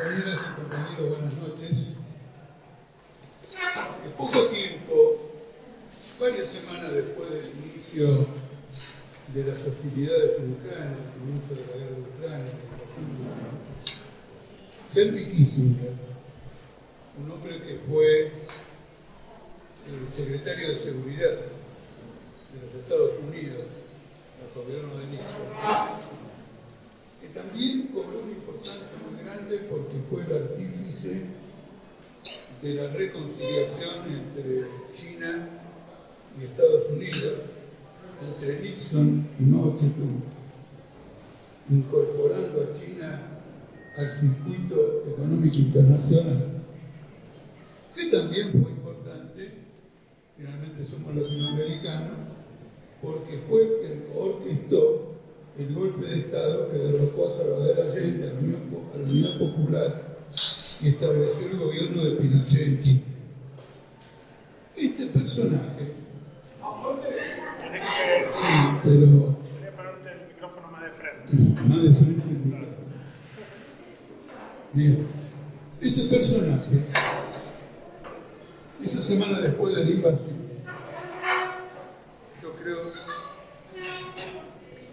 Compañeras y compañeros, buenas noches. En poco tiempo, varias semanas después del inicio de las hostilidades en Ucrania, el comienzo de la guerra de Ucrania, Henry Kissinger, un hombre que fue secretario de Seguridad de los Estados Unidos, bajo el gobierno de Nixon, que también cobró una importancia muy grande porque fue el artífice de la reconciliación entre China y Estados Unidos, entre Nixon y Mao Zedong, incorporando a China al circuito económico internacional, que también fue importante, finalmente somos latinoamericanos, porque fue el que orquestó el golpe de Estado que derrocó a Salvador Allende, a la Unidad Popular, y estableció el gobierno de Pinochet en Chile. Este personaje... Sí, pero... Quería ponerte el micrófono más de frente. Más de frente el micrófono. Bien. Este personaje, esa semana después de la invasión, yo creo...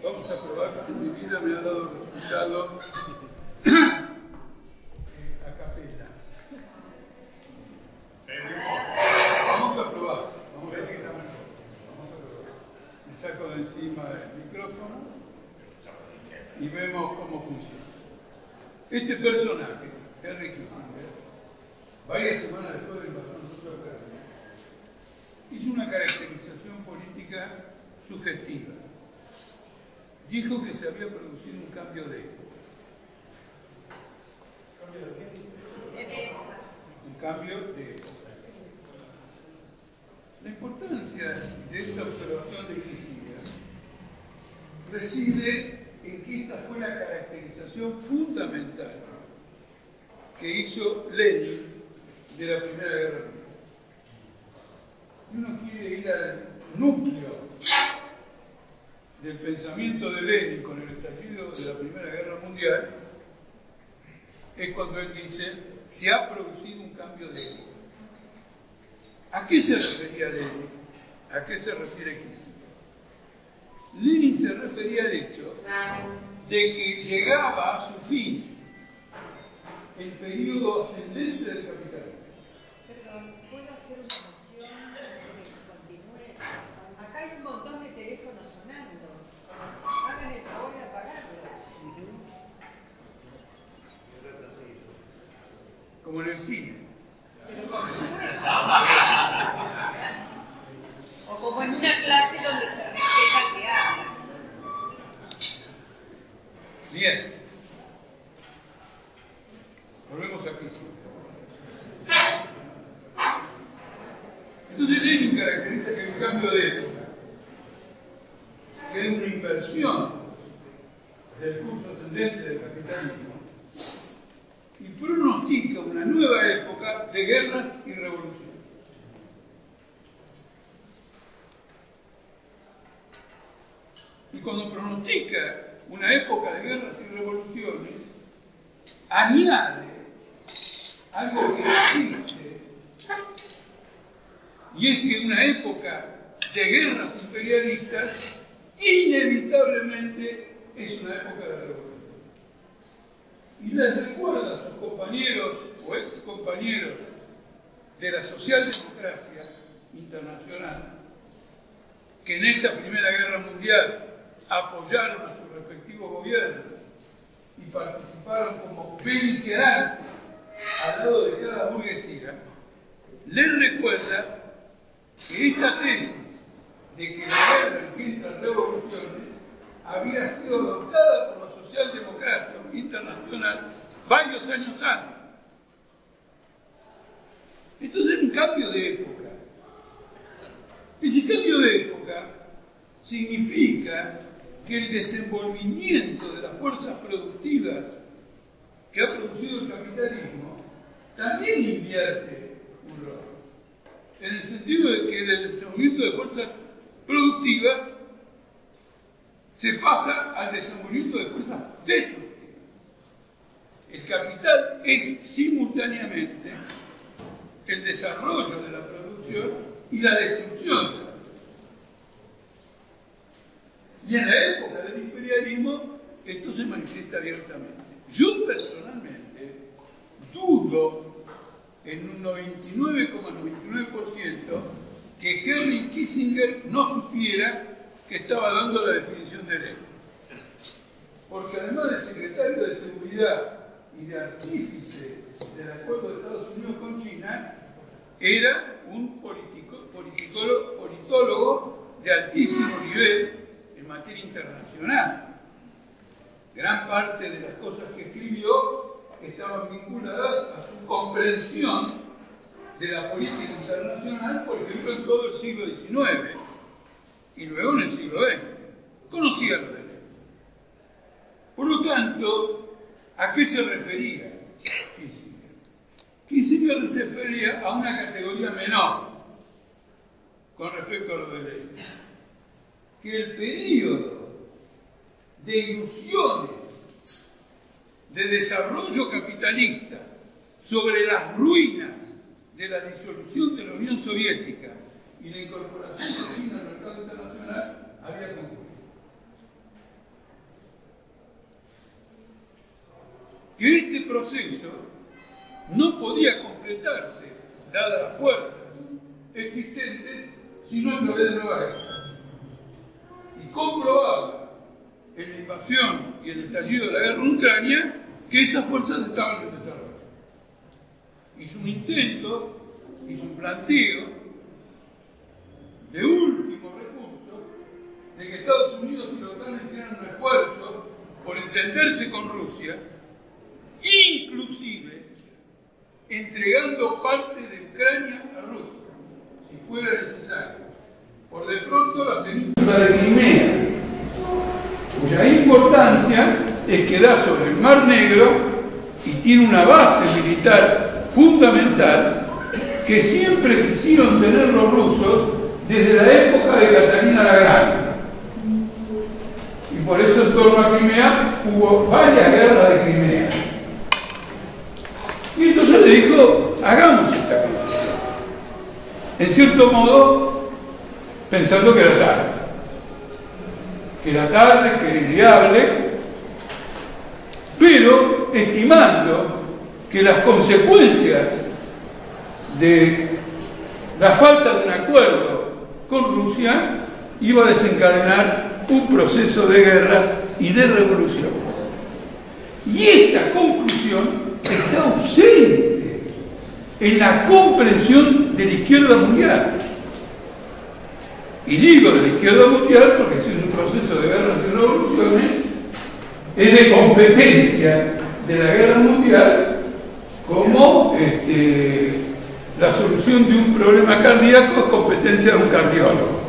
Vamos a probar que mi vida me ha dado resultado a capela. Vamos a probar. Vamos a ver qué está mejor. Vamos a probar. Me saco de encima el micrófono y vemos cómo funciona. Este personaje, Henry Kissinger, varias semanas después de la invasión rusa a Ucrania, hizo una caracterización política sugestiva. Dijo que se había producido un cambio de época. ¿Cambio de qué? Un cambio de época. La importancia de esta observación de Kissinger reside en que esta fue la caracterización fundamental que hizo Lenin de la Primera Guerra Mundial. Y uno quiere ir al núcleo del pensamiento de Lenin con el estallido de la Primera Guerra Mundial, es cuando él dice, se ha producido un cambio de época. ¿A qué se refería Lenin? ¿A qué se refiere Kissinger? Lenin se refería al hecho de que llegaba a su fin el periodo ascendente del capitalismo. Perdón, ¿puedo hacer una moción que continúe? Acá hay un montón de teléfonos sonando. Hagan el favor de apagarlos. Como en el cine. O como en una clase donde se respeta que habla. Bien. Volvemos aquí. Entonces Lenin caracteriza que hay un cambio de época, que es una inversión del curso ascendente del capitalismo y pronostica una nueva época de guerras y revoluciones. Y cuando pronostica una época de guerras y revoluciones, añade algo que no existe, y es que una época de guerras imperialistas inevitablemente es una época de revolución. Y les recuerda a sus compañeros o ex compañeros de la socialdemocracia internacional que en esta Primera Guerra Mundial apoyaron a sus respectivos gobiernos y participaron como beligerantes al lado de cada burguesía, les recuerda que esta tesis de que la guerra engendra revoluciones había sido adoptada por la socialdemocracia internacional varios años antes. Entonces es un cambio de época. Ese cambio de época significa que el desenvolvimiento de las fuerzas productivas que ha producido el capitalismo también invierte un rol. En el sentido de que del desenvolvimiento de fuerzas productivas se pasa al desenvolvimiento de fuerzas destructivas. El capital es simultáneamente el desarrollo de la producción y la destrucción de la producción. Y en la época del imperialismo esto se manifiesta abiertamente. Yo personalmente dudo en un 99,99% que Henry Kissinger no supiera que estaba dando la definición de ley. Porque además de secretario de Seguridad y de artífice del acuerdo de Estados Unidos con China, era un politólogo de altísimo nivel en materia internacional. Gran parte de las cosas que escribió estaban vinculadas a su comprensión de la política internacional, por ejemplo, en todo el siglo XIX y luego en el siglo XX. Conocía lo de ley. Por lo tanto, ¿a qué se refería Kissinger? Kissinger se refería a una categoría menor con respecto a lo de ley. Que el periodo de ilusiones de desarrollo capitalista sobre las ruinas de la disolución de la Unión Soviética y la incorporación de China al mercado internacional había concluido. Que este proceso no podía completarse, dadas las fuerzas existentes, sino a través de nueva guerra. Y comprobaba en la invasión y el estallido de la guerra en Ucrania que esas fuerzas estaban en desarrollo. Hizo un intento, hizo un planteo de último recurso de que Estados Unidos y la OTAN hicieran un esfuerzo por entenderse con Rusia, inclusive entregando parte de Ucrania a Rusia, si fuera necesario. Por de pronto la península de Crimea, cuya importancia es que da sobre el Mar Negro y tiene una base militar fundamental que siempre quisieron tener los rusos desde la época de Catalina la Grande. Y por eso en torno a Crimea hubo varias guerras de Crimea. Y entonces se dijo, hagamos esta concesión. En cierto modo, pensando que era tarde. Que era tarde, que era inviable, pero estimando que las consecuencias de la falta de un acuerdo con Rusia iba a desencadenar un proceso de guerras y de revoluciones. Y esta conclusión está ausente en la comprensión de la izquierda mundial. Y digo de la izquierda mundial porque si es un proceso de guerras y revoluciones, es de competencia de la guerra mundial como la solución de un problema cardíaco es competencia de un cardiólogo.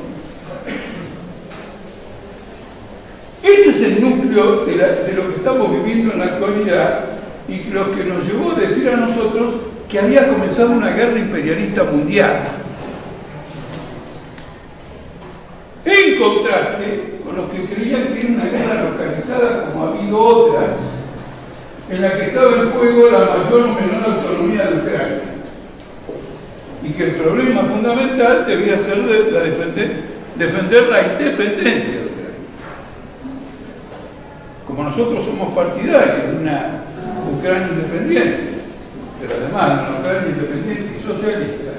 Este es el núcleo de lo que estamos viviendo en la actualidad y lo que nos llevó a decir a nosotros que había comenzado una guerra imperialista mundial. En contraste con los que creían que era una guerra localizada como ha habido otras, en la que estaba en juego la mayor o menor autonomía de Ucrania. Y que el problema fundamental debía ser defender la independencia de Ucrania. Como nosotros somos partidarios de una Ucrania independiente, pero además de una Ucrania independiente y socialista,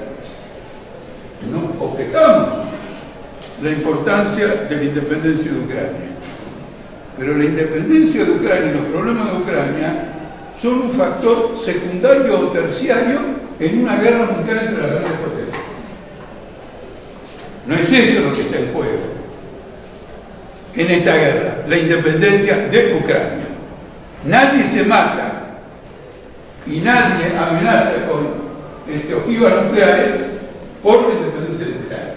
no objetamos la importancia de la independencia de Ucrania. Pero la independencia de Ucrania y los problemas de Ucrania son un factor secundario o terciario en una guerra mundial entre las grandes potencias. No es eso lo que está en juego en esta guerra, la independencia de Ucrania. Nadie se mata y nadie amenaza con ojivas nucleares por la independencia de Ucrania.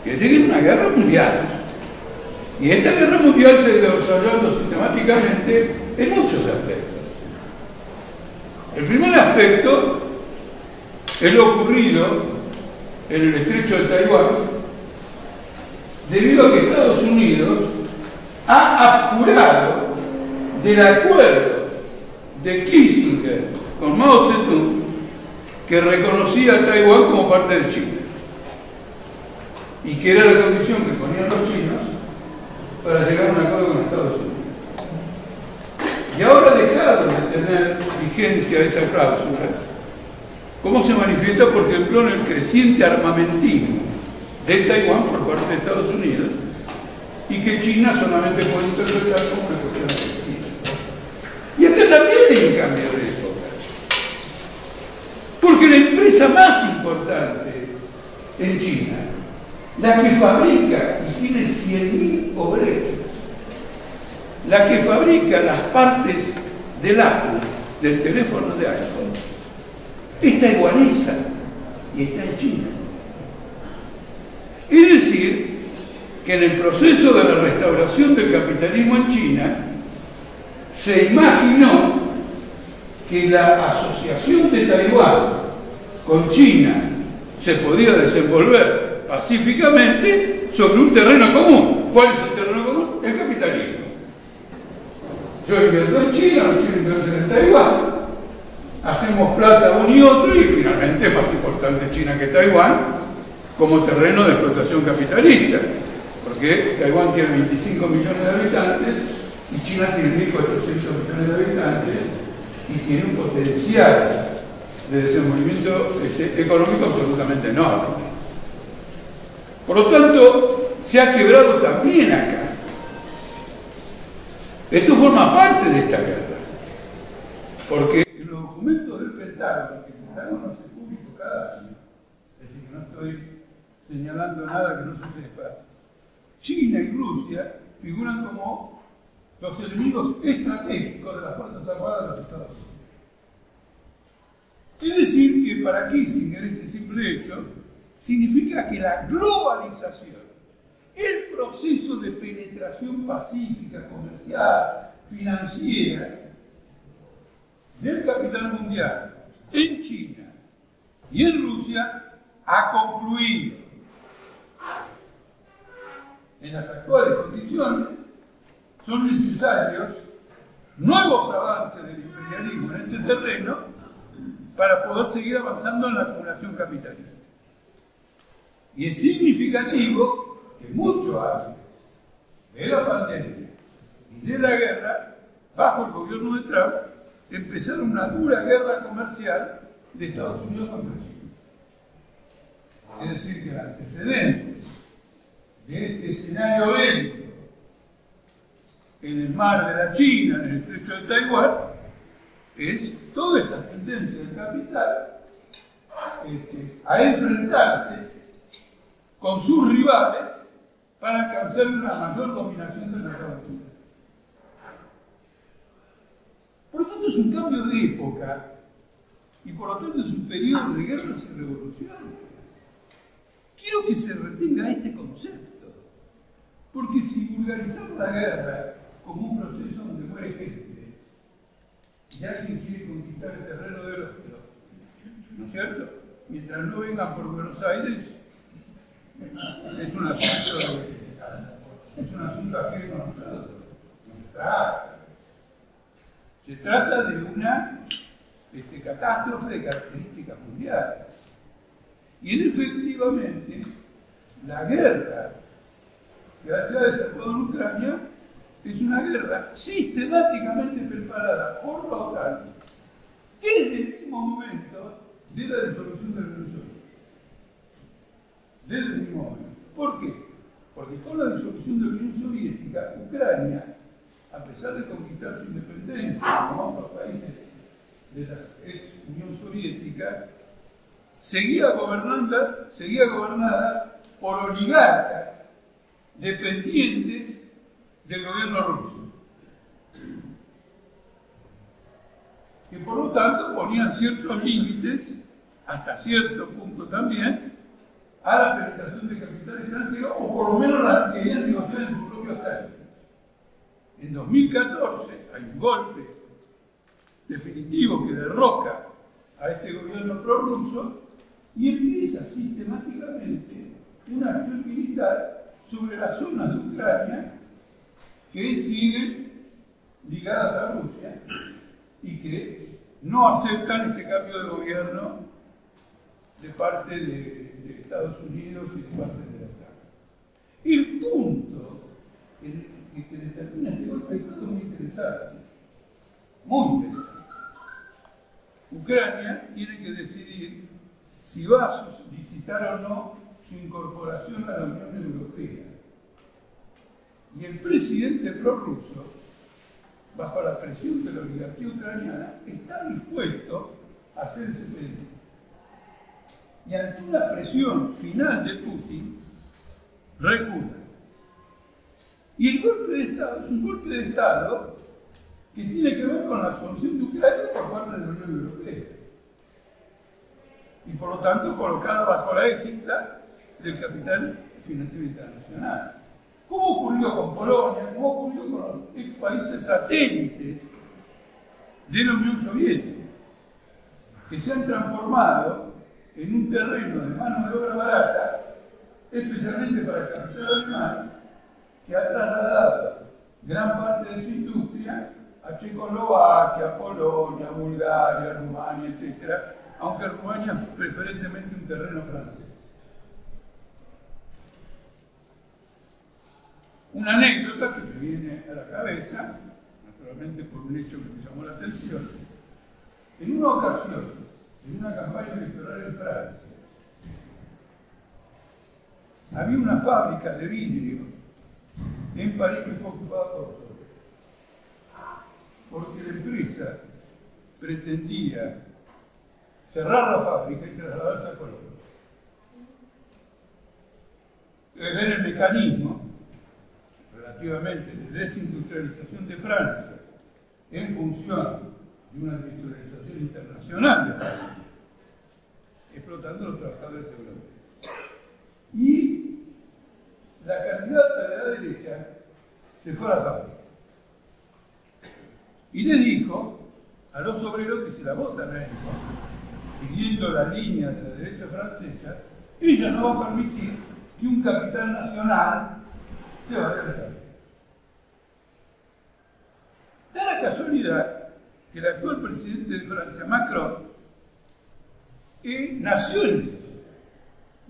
Es una guerra mundial. Y esta guerra mundial se ha desarrollado sistemáticamente en muchos aspectos. El primer aspecto es lo ocurrido en el estrecho de Taiwán, debido a que Estados Unidos ha apurado del acuerdo de Kissinger con Mao Zedong, que reconocía a Taiwán como parte de China y que era la condición que ponían los chinos para llegar a un acuerdo con Estados Unidos. Y ahora ha dejado de tener vigencia esa cláusula. ¿Cómo se manifiesta? Por ejemplo, en el creciente armamentismo de Taiwán por parte de Estados Unidos, y que China solamente puede interpretar como una cuestión de China. Y acá también hay un cambio de época. Porque la empresa más importante en China, la que fabrica y tiene 100.000 obreros, la que fabrica las partes del Apple, del teléfono de iPhone, es taiwanesa y está en China. Es decir, que en el proceso de la restauración del capitalismo en China, se imaginó que la asociación de Taiwán con China se podía desenvolver pacíficamente sobre un terreno común. ¿Cuál es el terreno común? El capitalismo. Yo invierto en China, los chinos invierten en Taiwán, hacemos plata uno y otro, y finalmente es más importante China que Taiwán como terreno de explotación capitalista, porque Taiwán tiene 25 millones de habitantes y China tiene 1.400 millones de habitantes y tiene un potencial de desenvolvimiento económico absolutamente enorme. Por lo tanto, se ha quebrado también acá. Esto forma parte de esta guerra, porque en los documentos del Pentágono, que el Pentágono hace público cada año, es decir, que no estoy señalando nada que no se sepa, China y Rusia figuran como los enemigos estratégicos de las Fuerzas Armadas de los Estados Unidos. Es decir, que para Kissinger este simple hecho significa que la globalización, el proceso de penetración pacífica, comercial, financiera del capital mundial en China y en Rusia ha concluido. En las actuales condiciones son necesarios nuevos avances del imperialismo en este terreno para poder seguir avanzando en la acumulación capitalista. Y es significativo que mucho antes de la pandemia y de la guerra, bajo el gobierno de Trump, empezara una dura guerra comercial de Estados Unidos contra China. Es decir, que el antecedente de este escenario bélico en el mar de la China, en el estrecho de Taiwán, es toda esta tendencia del capital a enfrentarse con sus rivales para alcanzar una mayor dominación del mercado chino. Por lo tanto, es un cambio de época y por lo tanto es un periodo de guerras y revoluciones. Quiero que se retenga este concepto, porque si vulgarizamos la guerra como un proceso donde muere gente y alguien quiere conquistar el terreno del otro, ¿no es cierto? Mientras no vengan por Buenos Aires, es un asunto ajeno a nosotros. Se trata de una catástrofe de características mundiales. Y efectivamente, la guerra que se ha desatado en Ucrania es una guerra sistemáticamente preparada por la OTAN desde el mismo momento de la disolución de la Unión Soviética. Desde el mismo momento. ¿Por qué? Porque con la disolución de la Unión Soviética, Ucrania, a pesar de conquistar su independencia como otros países de la ex Unión Soviética, seguía gobernada por oligarcas dependientes del gobierno ruso, que por lo tanto ponían ciertos límites, hasta cierto punto también, a la penetración de capital extranjero, o por lo menos la querían negociar en sus propios términos. En 2014 hay un golpe definitivo que derroca a este gobierno prorruso y empieza sistemáticamente una acción militar sobre las zonas de Ucrania que siguen ligadas a Rusia y que no aceptan este cambio de gobierno de parte de Estados Unidos y de parte de la OTAN. El punto que determina este golpe de Estado es muy interesante. Muy interesante. Ucrania tiene que decidir si va a solicitar o no su incorporación a la Unión Europea. Y el presidente prorruso, bajo la presión de la oligarquía ucraniana, está dispuesto a hacer ese pedido. Y ante una presión final de Putin, recula. Y el golpe de Estado es un golpe de Estado que tiene que ver con la absorción de Ucrania por parte de la Unión Europea. Y por lo tanto colocada bajo la égida del capital financiero internacional. ¿Cómo ocurrió con Polonia? ¿Cómo ocurrió con los ex países satélites de la Unión Soviética? Que se han transformado en un terreno de mano de obra barata, especialmente para el capital alemán, que ha trasladado gran parte de su industria a Checoslovaquia, Polonia, Bulgaria, Rumania, etc., aunque Rumania es preferentemente un terreno francés. Una anécdota que me viene a la cabeza, naturalmente por un hecho que me llamó la atención, en una ocasión, en una campaña electoral en Francia, había una fábrica de vidrio en París que fue ocupada por todos, porque la empresa pretendía cerrar la fábrica y trasladarse a Colombia. Debe ver el mecanismo relativamente de desindustrialización de Francia en función de una industrialización internacional de Francia, explotando a los trabajadores europeos. Y la candidata de la derecha se fue a la fábrica y le dijo a los obreros que se la votan a ella, siguiendo la línea de la derecha francesa, ella no va a permitir que un capital nacional se vaya a la fábrica. Da la casualidad que el actual presidente de Francia, Macron, nació en esa ciudad.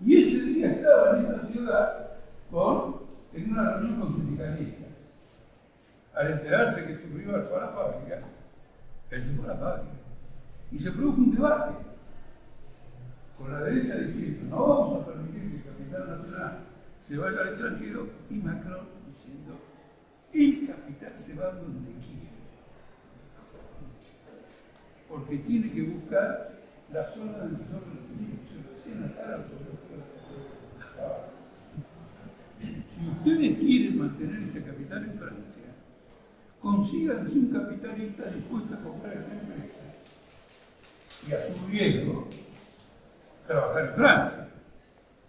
Y ese día estaba en esa ciudad en una reunión con sindicalistas. Al enterarse que su rival fue a la fábrica, él se fue a la fábrica. Y se produjo un debate con la derecha diciendo: no vamos a permitir que el capital nacional se vaya al extranjero, y Macron diciendo: el capital se va donde quiera, porque tiene que buscar la zona del tesoro de los niños. Se lo decían a cara a los obreros. Si ustedes quieren mantener este capital en Francia, consíganse un capitalista dispuesto a comprar esa empresa y a su riesgo trabajar en Francia.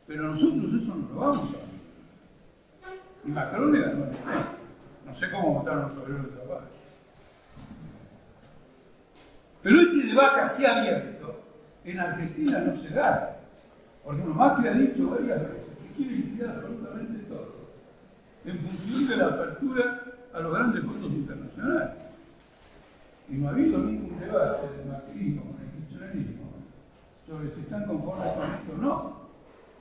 Pero nosotros eso no lo vamos a hacer. Y Macron le ganó el tema. No sé cómo votaron los obreros de Zapata. Pero este debate así abierto en Argentina no se da. Porque Macri ha dicho varias veces que quiere liquidar absolutamente todo, en función de la apertura a los grandes fondos internacionales. Y no ha habido ningún debate del macrismo con el kirchnerismo sobre si están conformes con esto o no.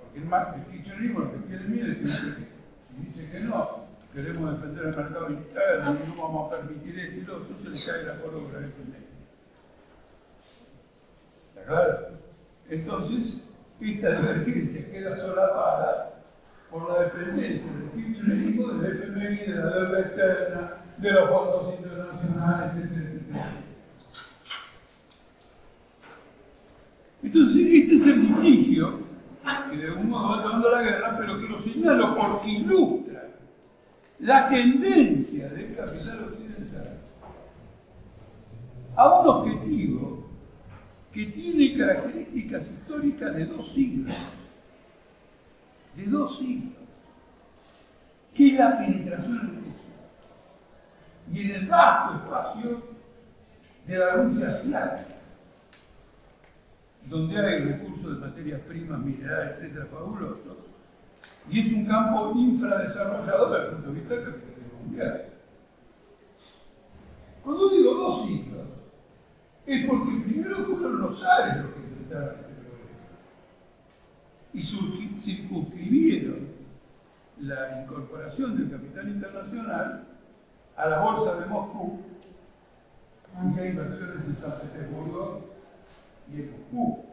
Porque el kirchnerismo lo que tiene miedo es que si dice que no, queremos defender el mercado interno y no vamos a permitir esto y lo otro, se le cae la colobra de este medio. ¿Está claro? Entonces, esta divergencia queda solapada por la dependencia del kirchnerismo, del FMI, de la deuda externa, de los fondos internacionales, etc. Entonces, este es el litigio que de algún modo va llevando a la guerra, pero que lo señalo porque ilustra la tendencia del capital occidental a un objetivo que tiene características históricas de dos siglos, que es la penetración en Rusia y en el vasto espacio de la Rusia asiática, donde hay recursos de materias primas, minerales, etcétera, fabulosos, y es un campo infradesarrollado desde el punto de vista del capitalismo mundial. Cuando digo 2 siglos, es porque primero fueron los zares los que enfrentaron este problema y circunscribieron la incorporación del capital internacional a la bolsa de Moscú y a inversiones en San Petersburgo y en Moscú.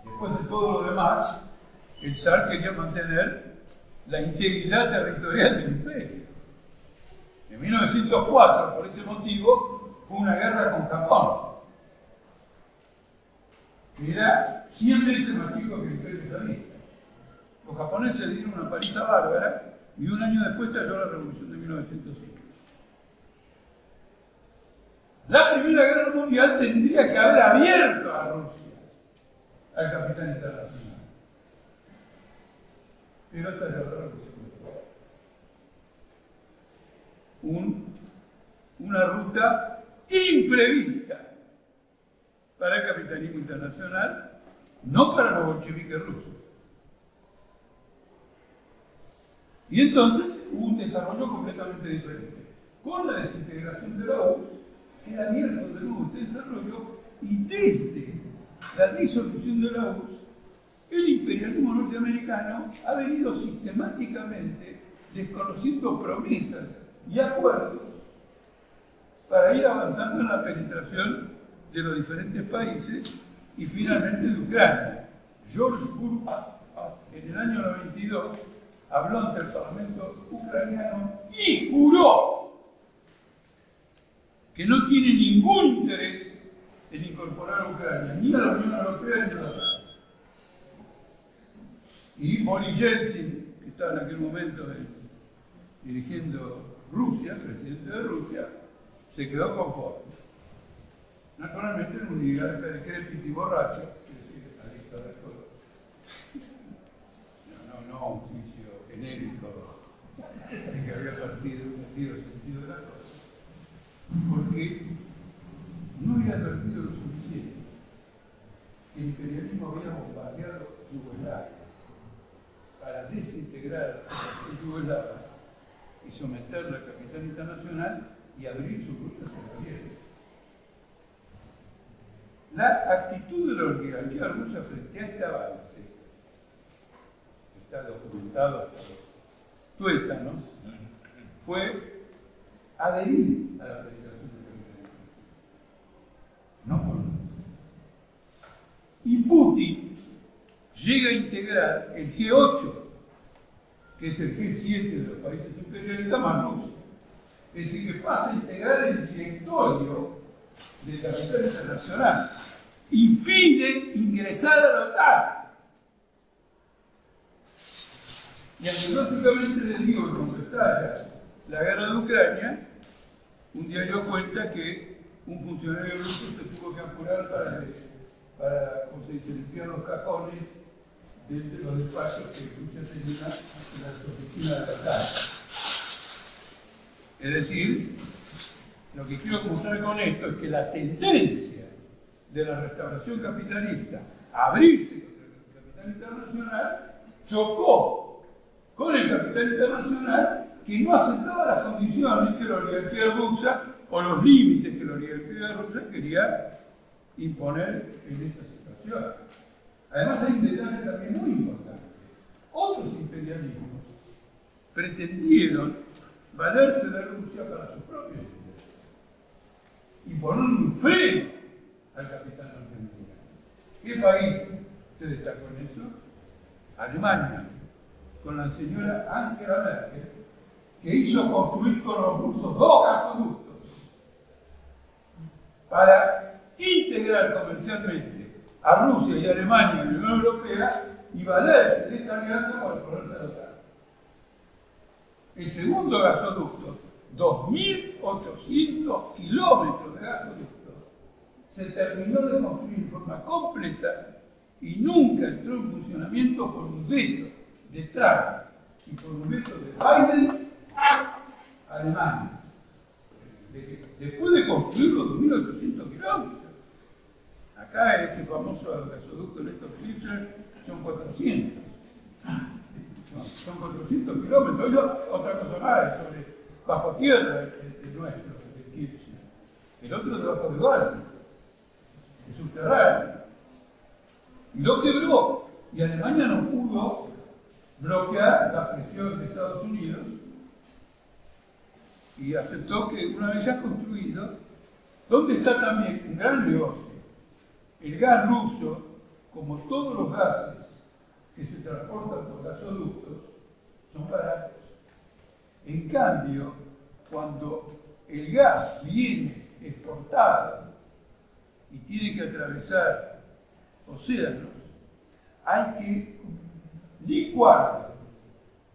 Después de todo lo demás, el zar quería mantener la integridad territorial del imperio. En 1904, por ese motivo, fue una guerra con Japón, que era 100 veces más chico que el imperio zarista. Los japoneses le dieron una paliza bárbara y un año después estalló la revolución de 1905. La Primera Guerra Mundial tendría que haber abierto a Rusia al capital internacional. Pero esta es la revolución. Una ruta imprevista para el capitalismo internacional, no para los bolcheviques rusos. Y entonces hubo un desarrollo completamente diferente. Con la desintegración de la URSS, queda abierto de nuevo este desarrollo, y desde la disolución de la URSS, el imperialismo norteamericano ha venido sistemáticamente desconociendo promesas y acuerdos para ir avanzando en la penetración de los diferentes países y finalmente de Ucrania. George Bush, en el año 92, habló ante el Parlamento ucraniano y juró que no tiene ningún interés en incorporar a Ucrania, ni a la Unión Europea ni a la OTAN. Y Boris Yeltsin, que estaba en aquel momento dirigiendo Rusia, presidente de Rusia, se quedó conforme. Naturalmente era un oligarca decrépito y borracho, es decir, adicto al alcohol. No un juicio genérico de que había perdido el sentido de la cosa, porque no había advertido lo suficiente que el imperialismo había bombardeado Yugoslavia para desintegrar a la población yugoslava y someterla al capital internacional y abrir sus rutas hacia el oriente. La actitud de la oligarquía rusa frente a este avance está documentado hasta los tuétanos, fue adherir a la penetración del capitalismo. No por nada. Y Putin llega a integrar el G8, que es el G7 de los países imperialistas, más Rusia. Es decir, que pasa a integrar el directorio del capital internacional. Impide ingresar a la OTAN. Y anecdóticamente les digo que cuando estalla la guerra de Ucrania, un diario cuenta que un funcionario ruso se tuvo que apurar para como se dice, limpiar los cajones de los despachos que Rusia tenía en las oficinas de la OTAN. Es decir, lo que quiero mostrar con esto es que la tendencia de la restauración capitalista a abrirse contra el capital internacional chocó con el capital internacional, que no aceptaba las condiciones que la oligarquía rusa o los límites que la oligarquía rusa quería imponer en esta situación. Además hay un detalle también muy importante. Otros imperialismos pretendieron valerse de Rusia para sus propios intereses y poner un freno al capital norteamericano. ¿Qué país se destacó en eso? Alemania, con la señora Angela Merkel, que hizo construir con los rusos 2 gasoductos para integrar comercialmente a Rusia y a Alemania en la Unión Europea y valerse de esta alianza para ponerse a la OTAN. El segundo gasoducto, 2.800 kilómetros de gasoducto, se terminó de construir en forma completa y nunca entró en funcionamiento por un veto de Trump y por un veto de Biden a Alemania. Después de construir los 2.800 kilómetros, acá este famoso gasoducto Néstor Kirchner son 400. Son 400 kilómetros. Otra cosa más, sobre bajo tierra el nuestro, el Kirchner. el otro debajo del barrio, es subterráneo. Y lo quebró. Y Alemania no pudo bloquear la presión de Estados Unidos y aceptó que una vez ya construido, donde está también un gran negocio, el gas ruso, como todos los gases que se transportan por gasoductos, son baratos. En cambio, cuando el gas viene exportado y tiene que atravesar océanos, hay que licuarlo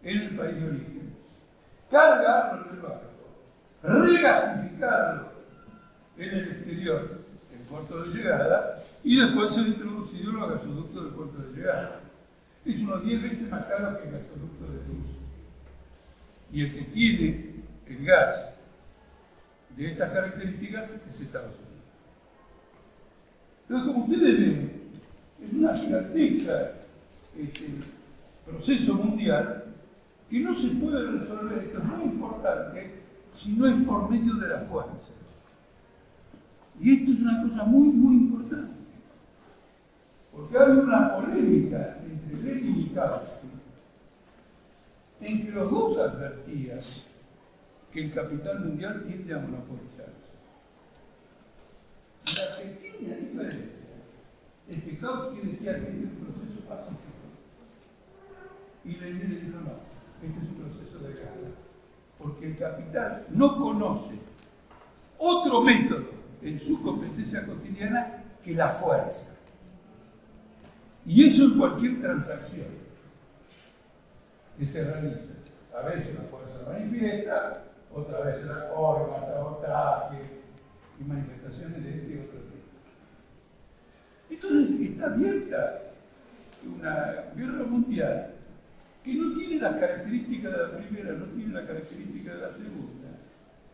en el país de origen, cargarlo en el barco, regasificarlo en el exterior, en puerto de llegada, y después ser introducido en los gasoductos del puerto de llegada. Es unos 10 veces más caro que el gasoducto de Rusia. Y el que tiene el gas de estas características es Estados Unidos. Entonces, como ustedes ven, es una gigantesca proceso mundial que no se puede resolver, esto es muy importante, si no es por medio de la fuerza. Y esto es una cosa muy, muy importante. Porque hay una polémica entre Lenin y Kautsky, en que los dos advertían que el capital mundial tiende a monopolizarse. La pequeña diferencia es que Kautsky decía que este es un proceso pacífico. Y Lenin le dijo no, este es un proceso de guerra. Porque el capital no conoce otro método en su competencia cotidiana que la fuerza. Y eso en cualquier transacción que se realiza. A veces la fuerza manifiesta, otra vez la forma, sabotaje y manifestaciones de este y otro tipo. Entonces está abierta una guerra mundial que no tiene las características de la primera, no tiene las características de la segunda,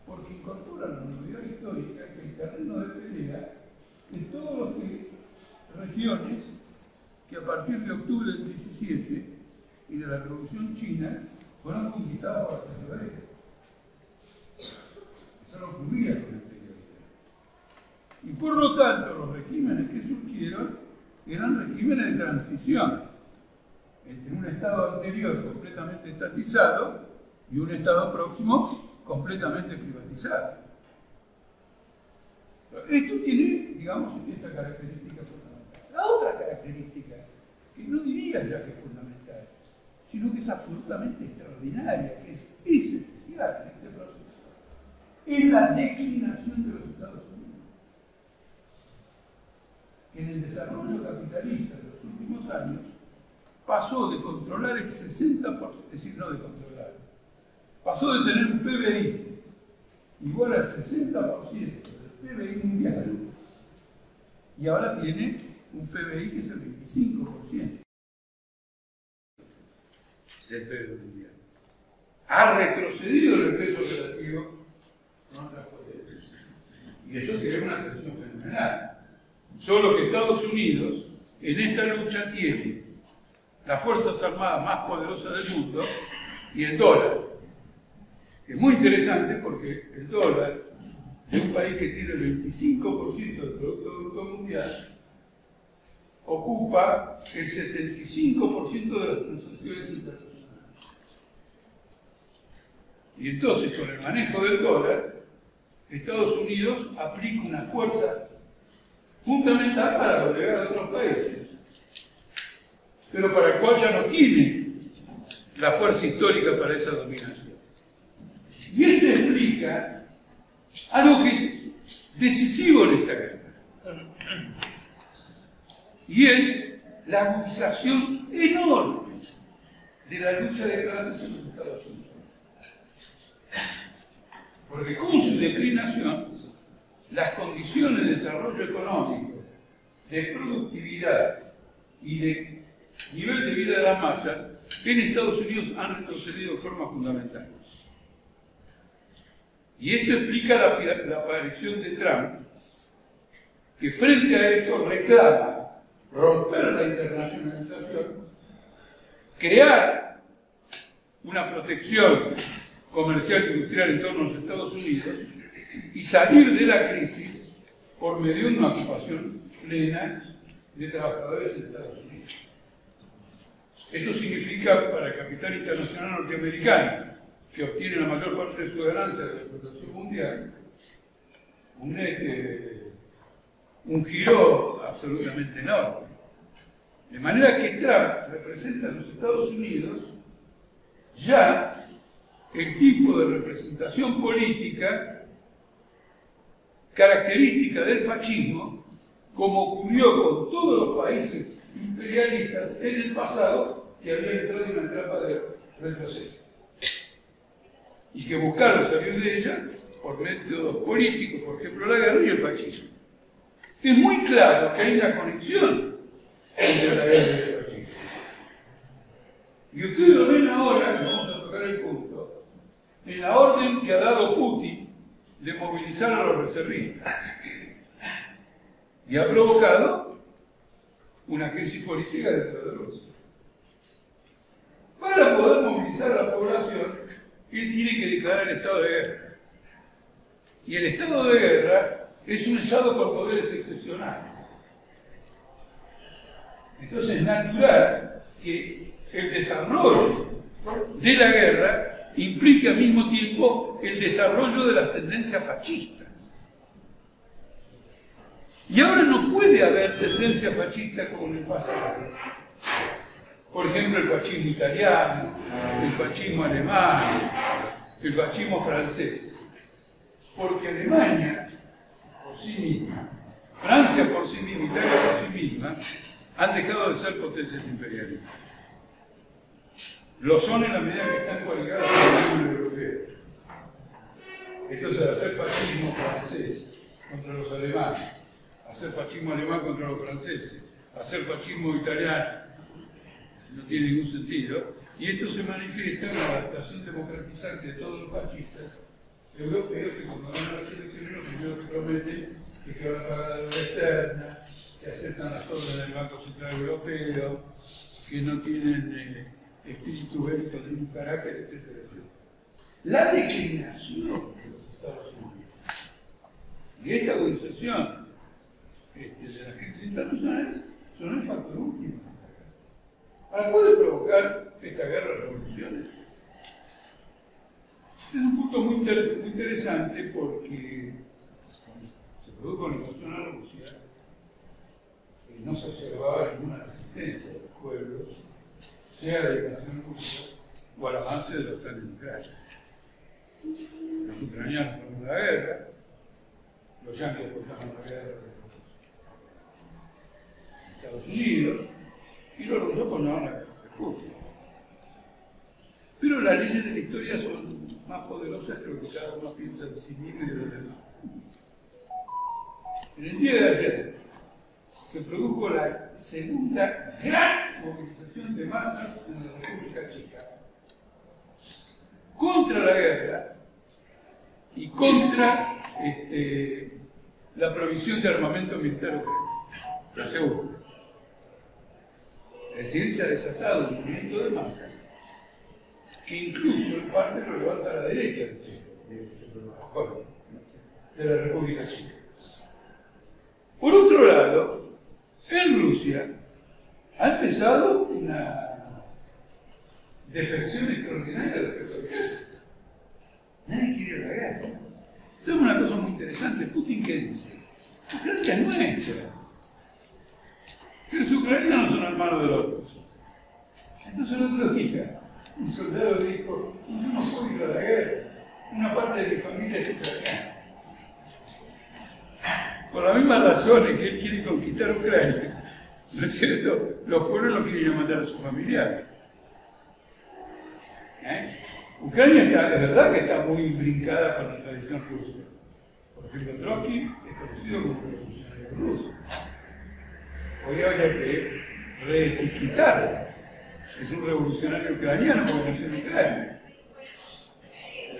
porque incorpora la novedad histórica que el terreno de pelea de todas las regiones que a partir de octubre del 17 y de la Revolución China fueron conquistadas por la anterioridad. Eso no ocurría con anterioridad. Y por lo tanto, los regímenes que surgieron eran regímenes de transición entre un estado anterior completamente estatizado y un estado próximo completamente privatizado. Esto tiene, digamos, esta característica fundamental. La otra característica, que no diría ya que es fundamental, sino que es absolutamente extraordinaria, que es esencial en este proceso, es la declinación de los Estados Unidos. Que en el desarrollo capitalista de los últimos años pasó de controlar el 60%, es decir, no de controlar, pasó de tener un PBI igual al 60% del PBI mundial, y ahora tiene un PBI que es el 25% del PBI mundial. Ha retrocedido en el peso relativo con otras potencias. Y eso tiene una tensión fenomenal. Solo que Estados Unidos en esta lucha tiene las fuerzas armadas más poderosas del mundo y el dólar. Es muy interesante porque el dólar de un país que tiene el 25% del Producto Bruto Mundial ocupa el 75% de las transacciones internacionales. Y entonces, con el manejo del dólar, Estados Unidos aplica una fuerza fundamental para doblegar a otros países, pero para el cual ya no tiene la fuerza histórica para esa dominación. Y esto explica algo que es decisivo en esta guerra, y es la agudización enorme de la lucha de clases en los Estados Unidos. Porque con su declinación, las condiciones de desarrollo económico, de productividad y de nivel de vida de las masas en Estados Unidos han retrocedido de forma fundamental. Y esto explica la aparición de Trump, que frente a esto reclama romper la internacionalización, crear una protección comercial e industrial en torno a los Estados Unidos y salir de la crisis por medio de una ocupación plena de trabajadores en Estados Unidos. Esto significa para el capital internacional norteamericano, que obtiene la mayor parte de su ganancia de la explotación mundial, un giro absolutamente enorme. De manera que Trump representa a los Estados Unidos ya el tipo de representación política característica del fascismo, como ocurrió con todos los países imperialistas en el pasado que habían entrado en una etapa de retroceso y que buscaron salir de ella por métodos políticos, por ejemplo la guerra y el fascismo. Es muy claro que hay una conexión entre la guerra y el fascismo. Y ustedes lo ven ahora, vamos a tocar el punto, en la orden que ha dado Putin de movilizar a los reservistas. Y ha provocado una crisis política dentro de Rusia. Para poder movilizar a la población, él tiene que declarar el estado de guerra. Y el estado de guerra es un estado con poderes excepcionales. Entonces es natural que el desarrollo de la guerra implique al mismo tiempo el desarrollo de las tendencias fascistas. Y ahora no puede haber tendencias fascistas como en el pasado. Por ejemplo, el fascismo italiano, el fascismo alemán, el fascismo francés. Porque Alemania, por sí misma, Francia por sí misma, Italia por sí misma, han dejado de ser potencias imperialistas. Lo son en la medida que están coaligadas con la Unión Europea. Entonces, hacer fascismo francés contra los alemanes, hacer fascismo alemán contra los franceses, hacer fascismo italiano, no tiene ningún sentido. Y esto se manifiesta en la adaptación democratizante de todos los fascistas europeos que cuando van a las elecciones lo primero que prometen es que van a pagar la deuda externa, que aceptan las órdenes del Banco Central Europeo, que no tienen espíritu bélico de ningún carácter, etcétera, etcétera. La declinación de los Estados Unidos y esta agudización de las crisis internacionales son el factor último. Ahora, ¿puede provocar esta guerra revoluciones? Este es un punto muy interesante porque cuando se produjo la invasión a Rusia, no se observaba ninguna resistencia de los pueblos, sea la invasión rusa o al avance de la OTAN en Ucrania. Los ucranianos fueron a la guerra, los yanquis apoyaron la guerra de los Estados Unidos y los rusos apoyaron la guerra de Putin. Pero las leyes de la historia son más poderosas que lo que cada uno piensa de sí mismo y de los demás. En el día de ayer se produjo la segunda gran movilización de masas en la República Checa contra la guerra y contra la provisión de armamento militar ucraniano, la segunda. Es decir, se ha desatado un movimiento de masas que incluso en parte lo levanta a la derecha de la República Checa. Por otro lado, en Rusia ha empezado una defección extraordinaria respecto al ejército. Nadie quiere la guerra. Esto es una cosa muy interesante. Putin, ¿qué dice? Ucrania es nuestra. Pero los ucranianos no son hermanos de los otros. Entonces el otro día, un soldado dijo: yo no puedo ir a la guerra. Una parte de mi familia es ucraniana. Por las mismas razones que él quiere conquistar Ucrania, ¿no es cierto? Los pueblos no quieren ir a matar a sus familiares. Ucrania es verdad que está muy imbrincada con la tradición rusa. Por ejemplo, Trotsky es conocido como revolucionario ruso. Hoy habría que reetiquetarlo. Es un revolucionario ucraniano porque nació en Ucrania.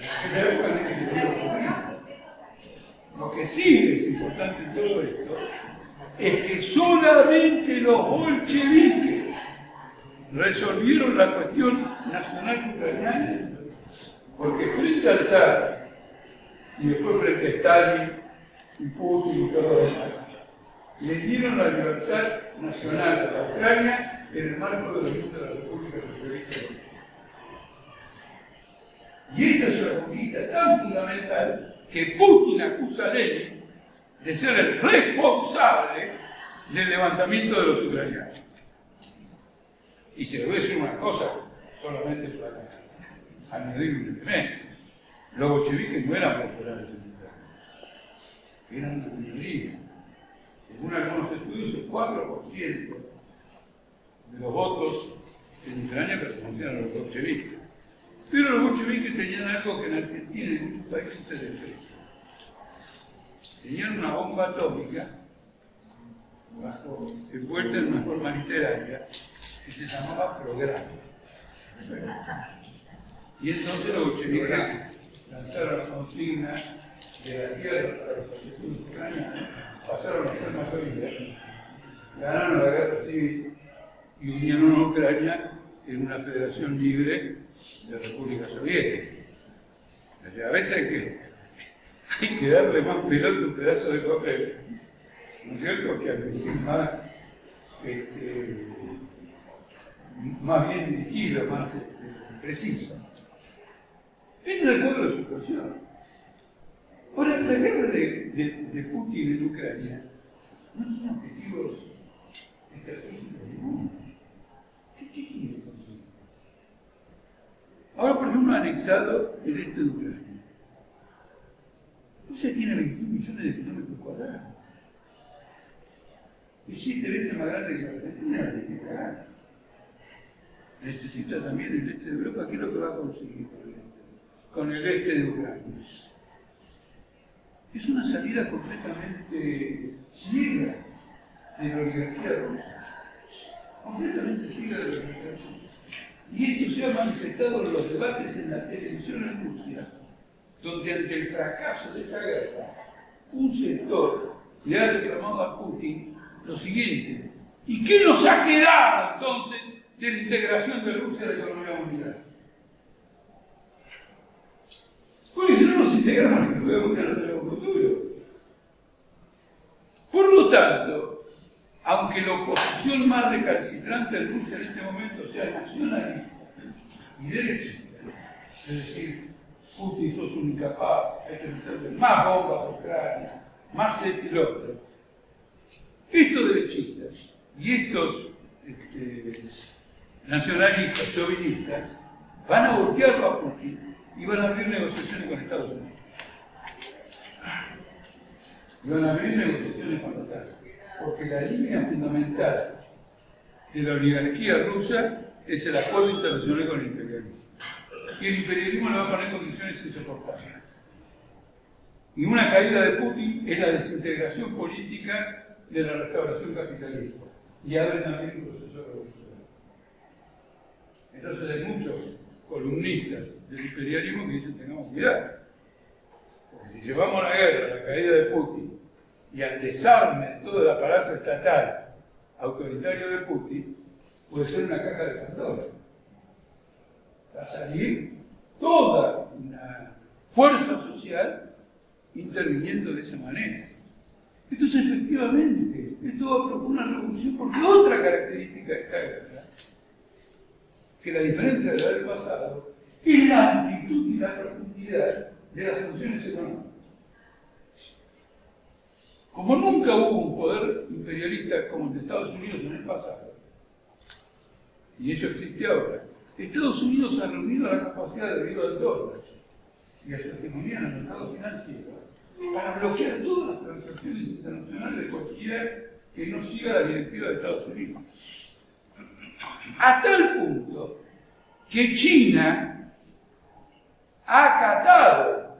En aquella época no se podía ocurrir. Lo que sí es importante en todo esto es que solamente los bolcheviques resolvieron la cuestión nacional ucraniana, porque frente al zar y después frente a Stalin y Putin y todo lo demás, le dieron la libertad nacional a la Ucrania en el marco de los límites de la República Socialista. Y esta es una conquista tan fundamental que Putin acusa a Lenin de ser el responsable del levantamiento de los ucranianos. Y se le voy a decir una cosa, solamente para añadir un elemento. Los bolcheviques no eran populares en Ucrania, eran una minoría. Según algunos estudios, el 4% de los votos en Ucrania pertenecían a los bolcheviques. Pero los bolcheviques tenían algo que en Argentina y en muchos países se desprecia. Tenían una bomba atómica envuelta en una forma literaria que se llamaba programa. Y entonces los bolcheviques lanzaron la consigna de la tierra para los asesinos ucranianos, pasaron a ser mayoría, ganaron la guerra civil y unieron a Ucrania en una federación libre de República Soviética. O sea, a veces hay que darle más pelota a un pedazo de papel, ¿no es cierto?, que al decir más bien dirigido, más preciso. Este es el cuadro de situación. Ahora, la guerra de Putin en Ucrania no tiene objetivos estratégicos ninguno. ¿Qué quiere conseguir? Ahora, por ejemplo, ha anexado el este de Ucrania. Rusia tiene 21 millones de kilómetros cuadrados. Es 7 veces más grande que la Argentina. Necesita también el este de Europa. ¿Qué es lo que va a conseguir con el este de Ucrania? Es una salida completamente ciega de la oligarquía rusa. Completamente ciega de la oligarquía rusa. Y esto se ha manifestado en los debates en la televisión en Rusia, donde ante el fracaso de esta guerra, un sector le ha reclamado a Putin lo siguiente: ¿y qué nos ha quedado entonces de la integración de Rusia a la economía mundial? Porque si no nos integramos en la economía mundial no tenemos futuro. Por lo tanto, aunque la oposición más recalcitrante en Rusia en este momento sea nacionalista y derechista, es decir, Putin sos un incapaz, hay que meterle más bombas a Ucrania, más esto y lo otro, estos derechistas y estos nacionalistas, chauvinistas, van a voltearlo a Putin y van a abrir negociaciones con Estados Unidos. Y van a abrir negociaciones con la OTAN. Porque la línea fundamental de la oligarquía rusa es el acuerdo internacional con el imperialismo. Y el imperialismo le va a poner condiciones insoportables. Y una caída de Putin es la desintegración política de la restauración capitalista. Y abre también un proceso revolucionario. Entonces hay muchos columnistas del imperialismo que dicen: tengamos cuidado. Porque si llevamos la guerra a la caída de Putin y al desarme de todo el aparato estatal autoritario de Putin, puede ser una caja de Pandora. Va a salir toda una fuerza social interviniendo de esa manera. Entonces, efectivamente, esto va a proponer una revolución, porque otra característica de esta guerra, que la diferencia de la del pasado, es la amplitud y la profundidad de las sanciones económicas. Como nunca hubo un poder imperialista como el de Estados Unidos en el pasado, y ello existe ahora, Estados Unidos ha reunido la capacidad debido al dólar y a su hegemonía en el mercado financiero para bloquear todas las transacciones internacionales de cualquiera que no siga la directiva de Estados Unidos. A tal punto que China ha acatado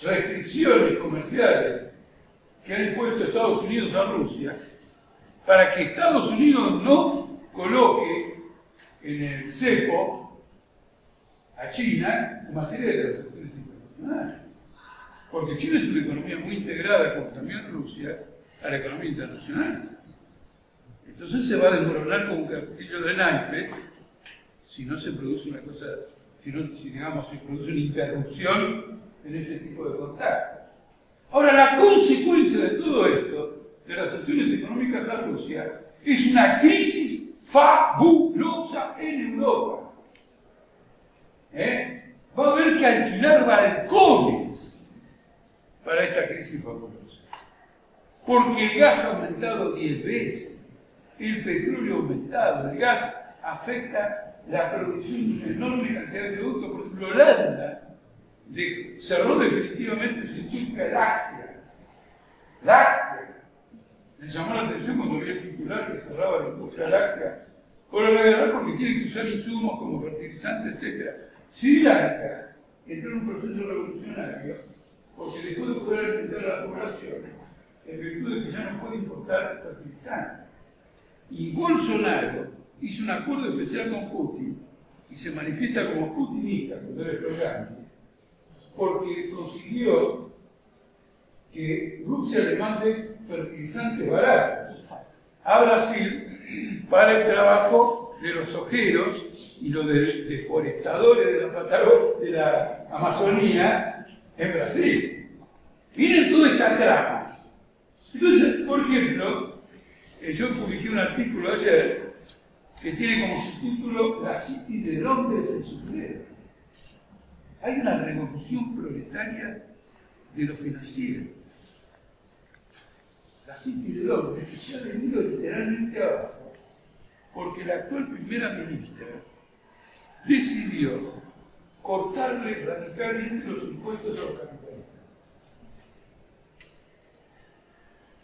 restricciones comerciales que ha impuesto Estados Unidos a Rusia para que Estados Unidos no coloque en el cepo a China en materia de transacciones internacionales. Porque China es una economía muy integrada, como también Rusia, a la economía internacional. Entonces se va a desmoronar como un castillo de naipes si no se produce una cosa, si digamos se produce una interrupción en este tipo de contactos. Ahora, la consecuencia de todo esto, de las sanciones económicas a Rusia, es una crisis fabulosa en Europa. Va a haber que alquilar balcones para esta crisis fabulosa. Porque el gas ha aumentado 10 veces, el petróleo ha aumentado, el gas afecta la producción de una enorme cantidad de productos. Por ejemplo, Holanda cerró definitivamente su industria láctea. Me llamó la atención cuando vi el titular que cerraba la industria láctea. Por la guerra, porque quieren que usar insumos como fertilizantes, etc. Sri Lanka entró en un proceso revolucionario porque dejó de poder alimentar a la población en virtud de que ya no puede importar fertilizantes. Y Bolsonaro hizo un acuerdo especial con Putin y se manifiesta como putinista cuando era pro-yanqui, porque consiguió que Rusia le mande fertilizantes baratos a Brasil para el trabajo de los ojeros y los deforestadores de la Amazonía en Brasil. Miren toda esta trama. Entonces, por ejemplo, yo publiqué un artículo ayer que tiene como subtítulo "La City de Londres en su pleno". Hay una revolución proletaria de lo financiero. La City de Londres se ha venido literalmente abajo porque la actual primera ministra decidió cortarle radicalmente los impuestos a los capitalistas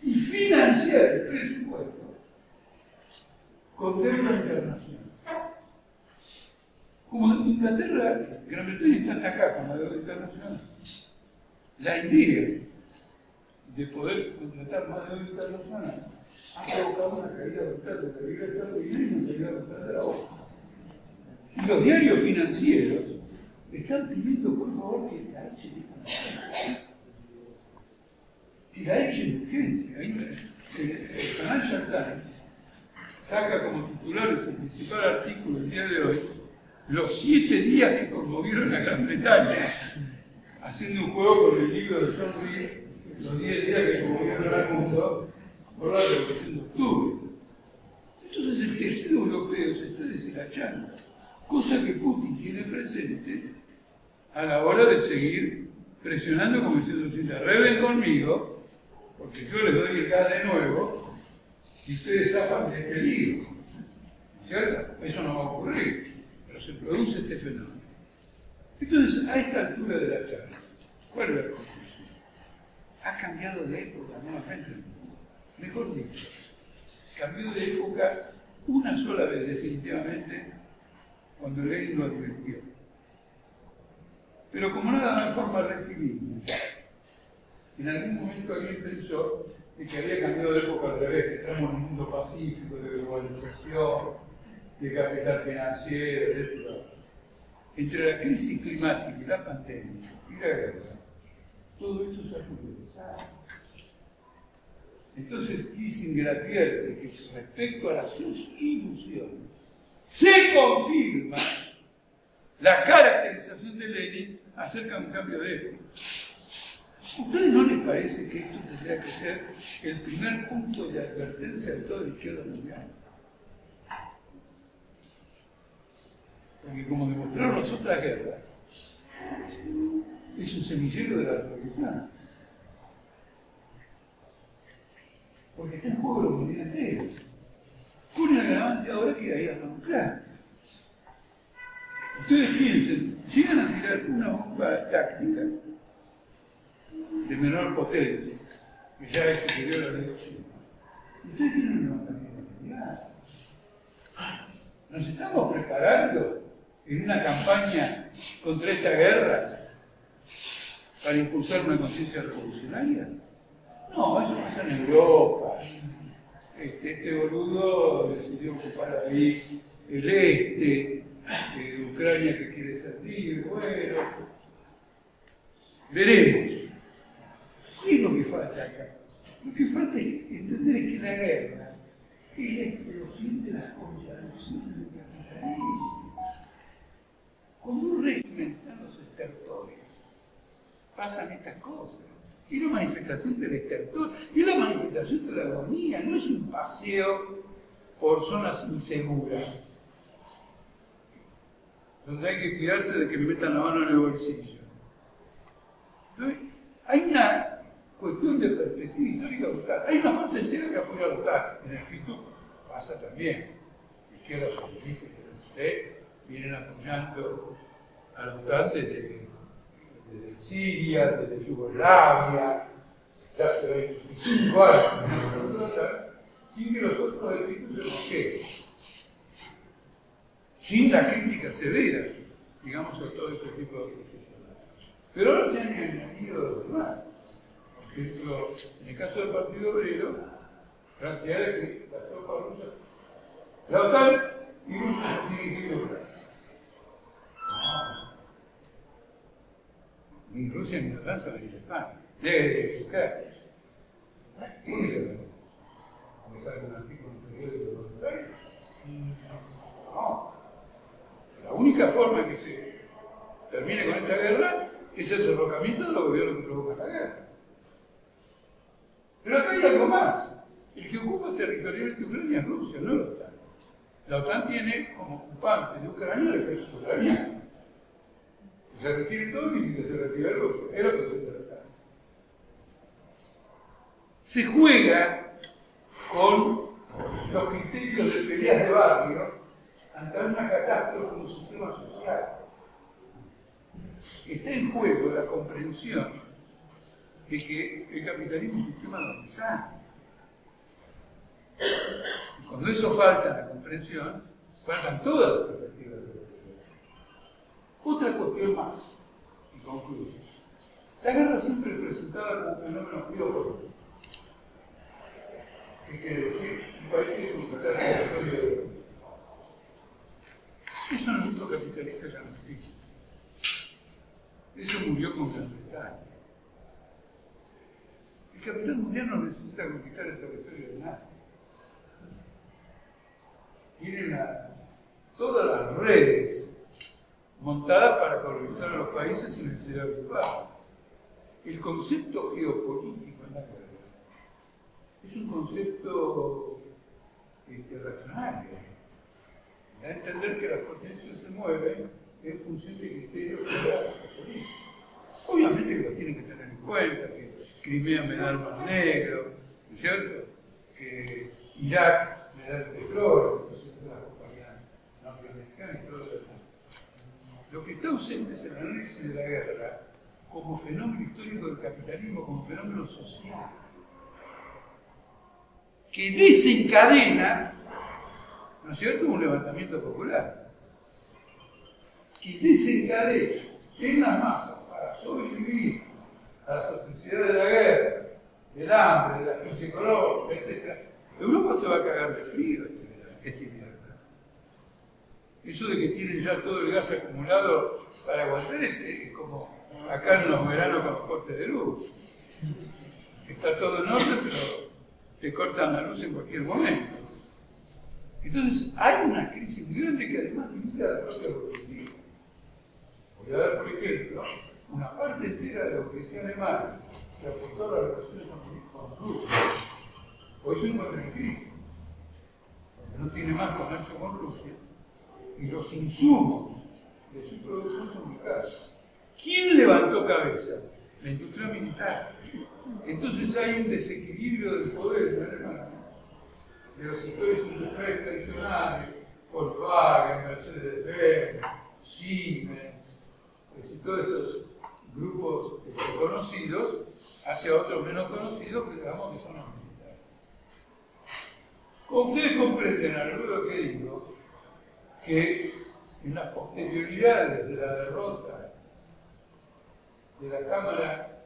y financiar el presupuesto con deuda internacional. Como en Inglaterra, Gran Bretaña está hasta acá con la deuda internacional. La idea de poder contratar más deuda internacional ha provocado una caída brutal de la regla de dinero y una caída brutal de la bolsa. Y los diarios financieros están pidiendo, por favor, que la echen urgente. El Financial Times saca como titular de su principal artículo el día de hoy los 7 días que conmovieron a Gran Bretaña, haciendo un juego con el libro de John Reed, los 10 días que conmovieron al mundo por la Revolución de Octubre. Entonces el tejido europeo se está deshilachando, cosa que Putin tiene presente a la hora de seguir presionando como diciendo: si se arreglen conmigo, porque yo les doy el gas de nuevo y ustedes zafan de este lío. ¿Cierto? Eso no va a ocurrir, pero se produce este fenómeno. Entonces, a esta altura de la charla, ¿cuál es la conclusión? Ha cambiado de época nuevamente. Mejor dicho, cambió de época una sola vez definitivamente cuando Lenin lo advirtió. Pero como nada más forma reactivismo, en algún momento alguien pensó que había cambiado de época al revés, que estamos en un mundo pacífico, de globalización, de capital financiero, etc. Entre la crisis climática y la pandemia y la guerra, todo esto se ha complejizado. Entonces Kissinger advierte que respecto a las ilusiones se confirma la caracterización de Lenin acerca de un cambio de época. ¿A ustedes no les parece que esto tendría que ser el primer punto de advertencia de toda la izquierda mundial? Porque como demostraron las otras guerras, es un semillero de la revolución. Porque está en juego la humanidad entera. Con el agravante ahora que hay armas nucleares. Ustedes piensen, llegan a tirar una bomba táctica de menor potencia, que ya es superior a la de Hiroshima. Ustedes tienen un levantamiento mundial. Nos estamos preparando en una campaña contra esta guerra para impulsar una conciencia revolucionaria. No, eso pasa en Europa. Este boludo decidió ocupar ahí el este, Ucrania que quiere ser libre, bueno. Veremos. ¿Qué es lo que falta acá? Lo que falta es entender que la guerra es la explosión de las contradicciones del capitalismo. Cuando un régimen están los estertores, pasan estas cosas. es la manifestación del estertor, es la manifestación de la agonía, no es un paseo por zonas inseguras, donde hay que cuidarse de que me metan la mano en el bolsillo. Entonces, hay una cuestión de perspectiva histórica brutal. Hay una parte entera que apoya a la OTAN. En el FITU pasa también. Izquierda socialista que vienen apoyando a la OTAN desde Siria, desde Yugoslavia, ya hace 25 años, sin que los otros del FITU se moqueen. Sin la crítica severa, digamos, a todo este tipo de profesionales. Pero ahora se han añadido los demás. Por ejemplo, en el caso del Partido Obrero, plantea que las tropas rusas, la OTAN y Rusia tienen que ir a Ucrania. Ni Rusia ni la OTAN se van a ir a España, de Ucrania. ¿Por qué? ¿Me sale un artículo en el periódico de Buenos Aires? No. La única forma que se termine con esta guerra es el derrocamiento de los gobiernos que provocan la guerra. Pero acá hay algo más. El que ocupa territorialmente Ucrania es Rusia, no la OTAN. La OTAN tiene como ocupante de Ucrania el ejército ucraniano. Se retire todo y que se retire Rusia. Es lo que se trata. Se juega con los criterios de peleas de barrio ante una catástrofe en un sistema social. Está en juego la comprensión de que el capitalismo es un sistema organizado. Y cuando eso falta en la comprensión, faltan todas las perspectivas de la realidad. Otra cuestión más, y concluyo. La guerra siempre es presentada como un fenómeno biológico. ¿Qué quiere decir? Un país quiere conquistar el territorio de otro. Eso en el mundo capitalista ya no existe. Eso murió con Gran Bretaña. El capital mundial no necesita conquistar el territorio de nadie. Tiene todas las redes montadas para colonizar a los países sin necesidad de ocupar. El concepto geopolítico en la guerra es un concepto racional. Da a entender que las potencias se mueven en función de criterios políticos. Obviamente que lo tienen que tener en cuenta, que Crimea me da el Mar Negro, ¿no es cierto? Que Irak me da el petróleo, entonces la compañía norteamericana y todo lo demás. Lo que está ausente es el análisis de la guerra como fenómeno histórico del capitalismo, como fenómeno social, que desencadena, ¿no es cierto?, un levantamiento popular, que desencadena en las masas para sobrevivir a las atrocidades de la guerra, del hambre, de la crisis económica, etc. Europa se va a cagar de frío este invierno. Eso de que tienen ya todo el gas acumulado para aguantar es como acá en los veranos con los cortes de luz. Está todo en orden, pero te cortan la luz en cualquier momento. Entonces, hay una crisis muy grande que además limita la propia burguesía. Voy a dar, por ejemplo, una parte entera de la burguesía alemana que aportó a las relaciones con Rusia. Hoy se encuentra en crisis. No tiene más comercio con Rusia y los insumos de su producción son muy caros. ¿Quién levantó cabeza? La industria militar. Entonces hay un desequilibrio del poder en Alemania, de los sectores industriales tradicionales, Volkswagen, Mercedes-Benz, Siemens, todos esos grupos conocidos, hacia otros menos conocidos que digamos que son los militares. Como ustedes comprenden a lo que digo, que en las posterioridades de la derrota de la Cámara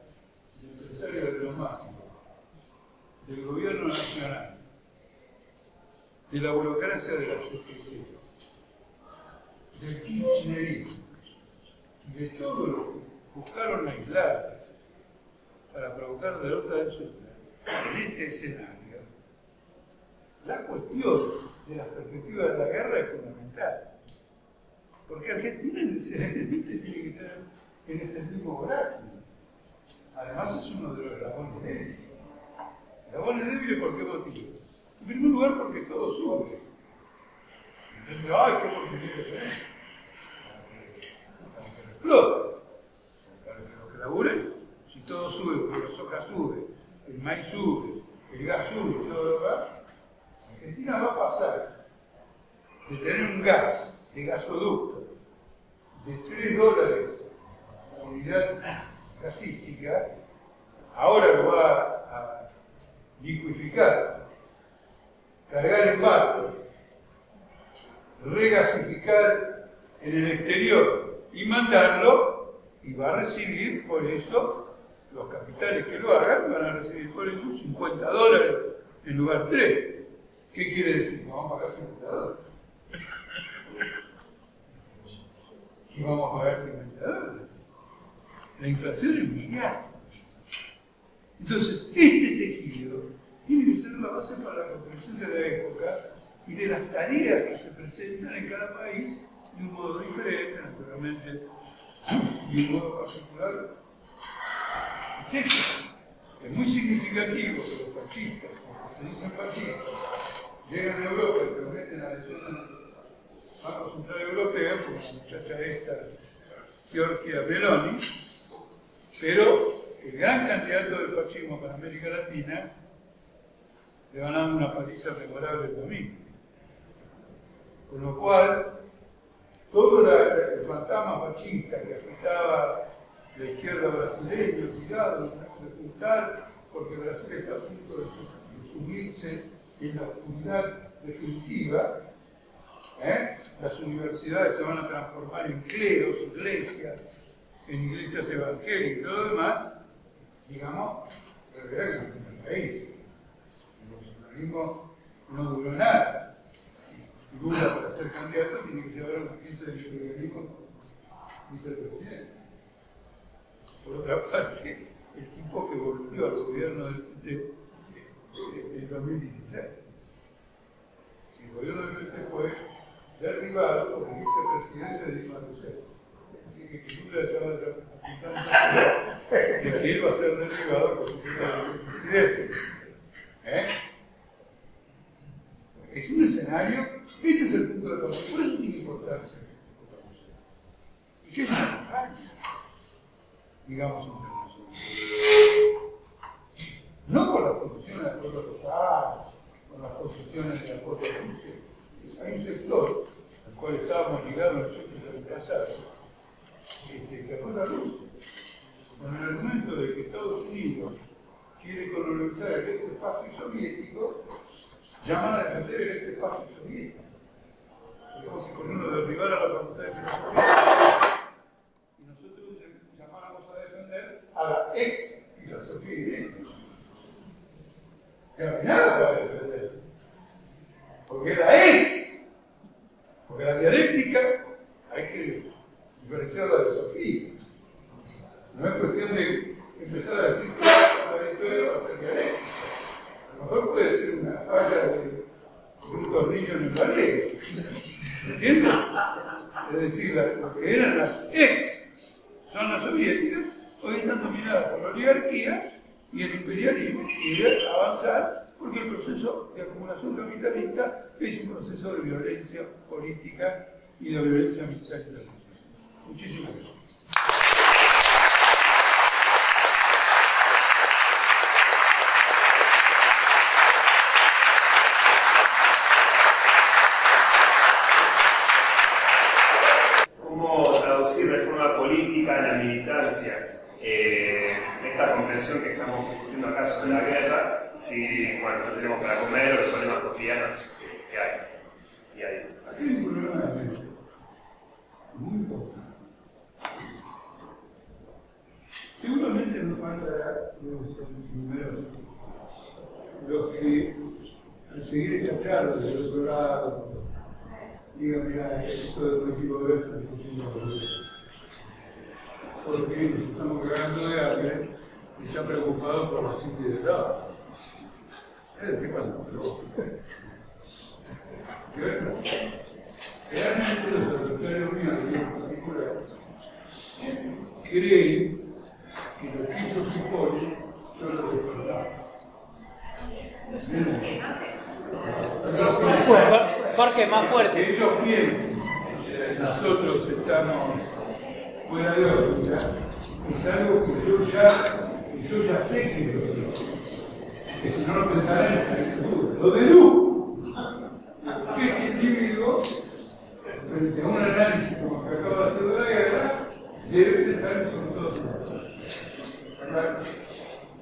de Empresarios de los Máximos, del Gobierno Nacional, de la burocracia de la CGT, del kirchnerismo y de todo lo que buscaron aislar para provocar derrota del sur, en este escenario, la cuestión de la perspectiva de la guerra es fundamental. Porque Argentina necesariamente tiene que estar en ese mismo gráfico. A además es uno de los eslabones débiles. Eslabones débiles, ¿por qué motivo? En primer lugar, porque todo sube. Entonces, ¡ay, qué oportunidad diferente! Para que explote. Para que los que laburen, si todo sube, porque la soja sube, el maíz sube, el gas sube, todo lo demás, Argentina va a pasar de tener un gas de gasoducto de $3 la unidad gasística, ahora lo va a liquificar, cargar en barco, regasificar en el exterior y mandarlo, y va a recibir por eso, los capitales que lo hagan van a recibir por eso $50 en lugar de 3. ¿Qué quiere decir? Vamos a pagar $50. Y vamos a pagar $50. La inflación es mundial. Entonces, este tejido tiene que ser la base para la construcción de la época y de las tareas que se presentan en cada país de un modo diferente, naturalmente, de un modo particular. Es muy significativo que los fascistas, porque se dicen fascistas, llegan a Europa y prometen la adhesión al Banco Central Europeo, como la muchacha esta, Giorgia Meloni, pero el gran candidato del fascismo para América Latina le van dando una paliza memorable el domingo. Con lo cual, todo el fantasma fascista que afectaba la izquierda brasileña, cuidado, de ocultar, porque Brasil está a punto de sumirse en la oscuridad definitiva, las universidades se van a transformar en cleros, iglesias, en iglesias evangélicas y todo lo demás, digamos, la verdad que no tiene país. El bolsonarismo no duró nada. Y Lula, para ser candidato, tiene que llevar a una gente del imperialismo como vicepresidente. Por otra parte, el tipo que volvió al gobierno del 2016. El gobierno del 2016 fue derribado por el vicepresidente de Dilma Rousseff. Así que Lula ya va apuntando de que él va a ser derribado por su primera vicepresidencia. Es un escenario, este es el punto de partida, por eso tiene que importarse. ¿Y qué es una campaña? Digamos, internacional. No con las posiciones de acuerdo total, con las posiciones de acuerdo a Rusia. Hay un sector al cual estábamos ligados nosotros en el pasado, que apoya a Rusia, con el argumento de que Estados Unidos quiere colonizar el ex espacio soviético, llaman a defender el ex espacio soviético. Es como si con uno derribara la facultad de filosofía y nosotros llamáramos a defender a la ex filosofía idéntica. No hay nada para defender. Porque es la ex. Porque la dialéctica hay que diferenciarla de Sofía. No es cuestión de empezar a decir que la historia va a ser dialéctica. A lo mejor puede ser una falla de un tornillo en el ballet. ¿Entiendes? Es decir, lo que eran las ex son las soviéticas, hoy están dominadas por la oligarquía y el imperialismo quiere avanzar porque el proceso de acumulación capitalista es un proceso de violencia política y de violencia militar internacional. Muchísimas gracias. ¿Cómo traducir reforma política en la militancia? Esta comprensión que estamos discutiendo acá sobre la guerra, si no tenemos para comer o los problemas cotidianos que hay. Y hay. Aquí hay un problema de mente muy importante. Seguramente nos faltará primero los que al seguir esta charla del doctorado digan, mira, esto de objetivo de esto es posible porque nos estamos cagando de hambre y están preocupados por la psique de trabajo. ¿Qué pasa? Realmente los secretarios míos en particular creen que que lo que ellos suponen yo lo despertaba. Jorge, más fuerte. Que ellos piensen que nosotros estamos fuera de órbita es algo que yo ya sé que yo digo. Que si no lo pensarán estaría en duda. Lo deduzco. Que el individuo, frente a un análisis como que acaba de hacer de la guerra, debe pensar en sobre todo.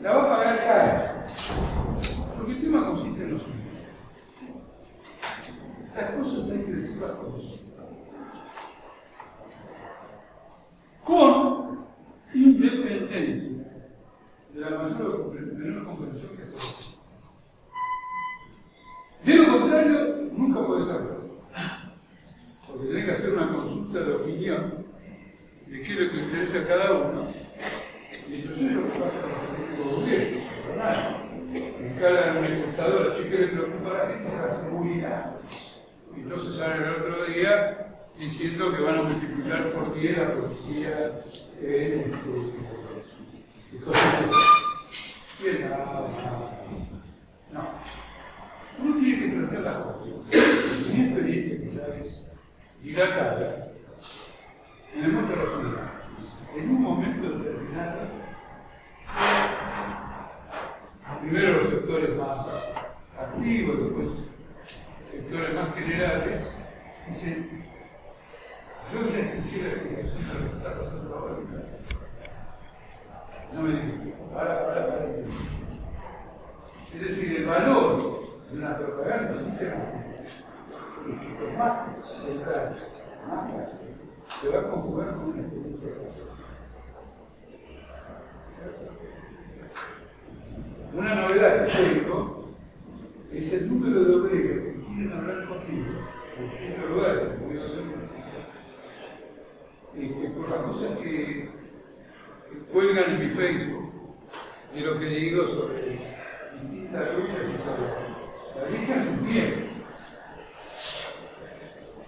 La va a pagar cara. Porque el tema consiste en lo siguiente. Las cosas hay que decirlas cosas. Con independencia de la menor comprensión que se. De lo contrario, nunca puedes saberlo. Porque tenés que hacer una consulta de opinión de qué es lo que interesa a cada uno. Y entonces es lo que pasa con los políticos burgueses, que escalan una encuestadora, ¿qué le preocupa a la gente? Es la seguridad. Y entonces salen el otro día diciendo que van a multiplicar por 10 la policía y cosas así. Bien, no. Uno tiene que tratar las cosas. Mi experiencia, que ya es dilatada, me demuestra la seguridad. En un momento determinado, primero los sectores más activos, después sectores más generales, dicen, yo ya escuché la explicación de lo que está pasando ahora. No me digo, para. Es decir, el valor de una propaganda sistémica es que por más se va a conjugar con una experiencia de caso. Una novedad que tengo es el número de obreros que quieren hablar conmigo en distintos lugares, por las cosas que cuelgan en mi Facebook y lo que digo sobre distintas luchas y todo. La vieja se entiende.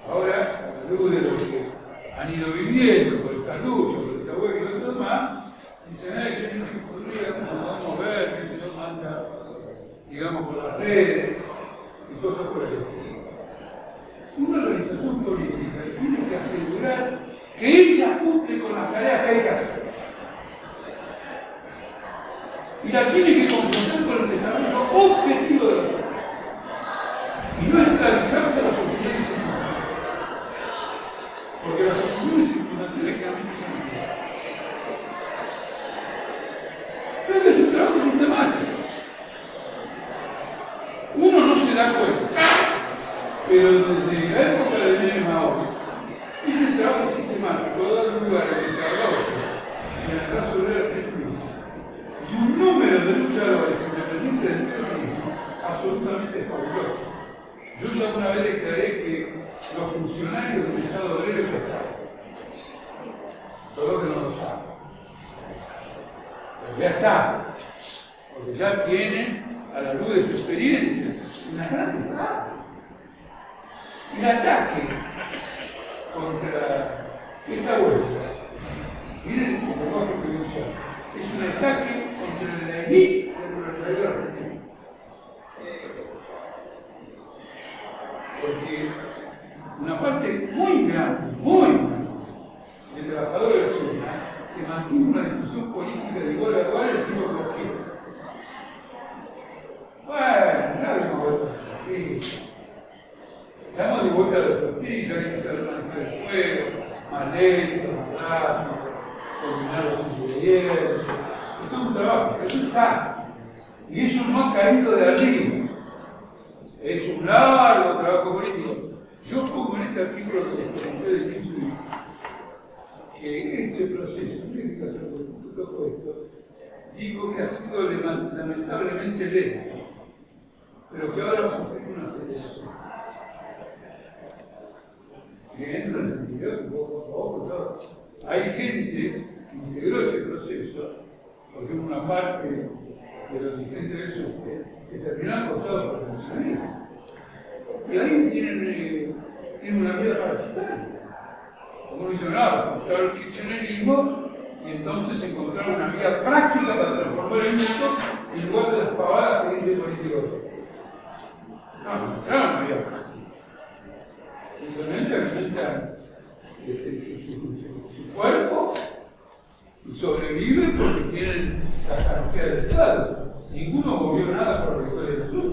Ahora, luego de lo que han ido viviendo por esta lucha, por esta huelga y por todo más, dicen, que no se podría, como vamos a ver, que se nos manda, digamos, por las redes y cosas por el estilo. Una organización política tiene que asegurar que ella cumple con las tareas que hay que hacer. Y la tiene que confrontar con el desarrollo objetivo de la sociedad. Y no esclavizarse a las opiniones circunstanciales. Porque las opiniones circunstanciales claramente son iguales. Pero es un trabajo sistemático. Uno no se da cuenta, pero desde la época de Menem Maodo, este trabajo sistemático ha dado lugar al desarrollo en la clase obrera argentina y un número de luchadores independientes del peronismo absolutamente fabuloso. Yo ya una vez declaré que los funcionarios del Estado obrero ya están. Solo que no lo saben. Pero ya están. Porque ya tienen, a la luz de su experiencia, una gran entrada. El ataque contra esta huelga, miren el lenguaje que voy a usar, es un ataque contra la élite del proletariado argentino. Porque una parte muy grande, de trabajadores de la zona que mantiene una discusión política de igual a igual el tipo que lo quiere. Bueno, nadie me vuelta a la tortilla. Estamos de vuelta a la tortilla, hay que hacer el manejo del fuego, más lento, más rápido, combinar los ingredientes. Esto es un trabajo, eso está. Y eso no ha caído de arriba. Es un largo trabajo político. Yo pongo en este artículo que les comenté de Newsweek que este proceso, miren que hacer todo esto, digo que ha sido lamentablemente lento, pero que ahora va a sufrir una aceleración. Que entra en el sentido que poco a poco, hay gente que integró ese proceso, por ejemplo, una parte de los dirigentes del SUTE, que terminaron acostados por el pensionismo. Y ahí tienen una vida parasitaria. Como dicen, claro, el kirchnerismo y entonces encontrar una vía práctica para transformar el mundo en lugar de las pavadas que dice el político. No había práctica. Simplemente alimentan su cuerpo y sobreviven porque tienen la carrera del Estado. Ninguno movió nada por la historia del sur.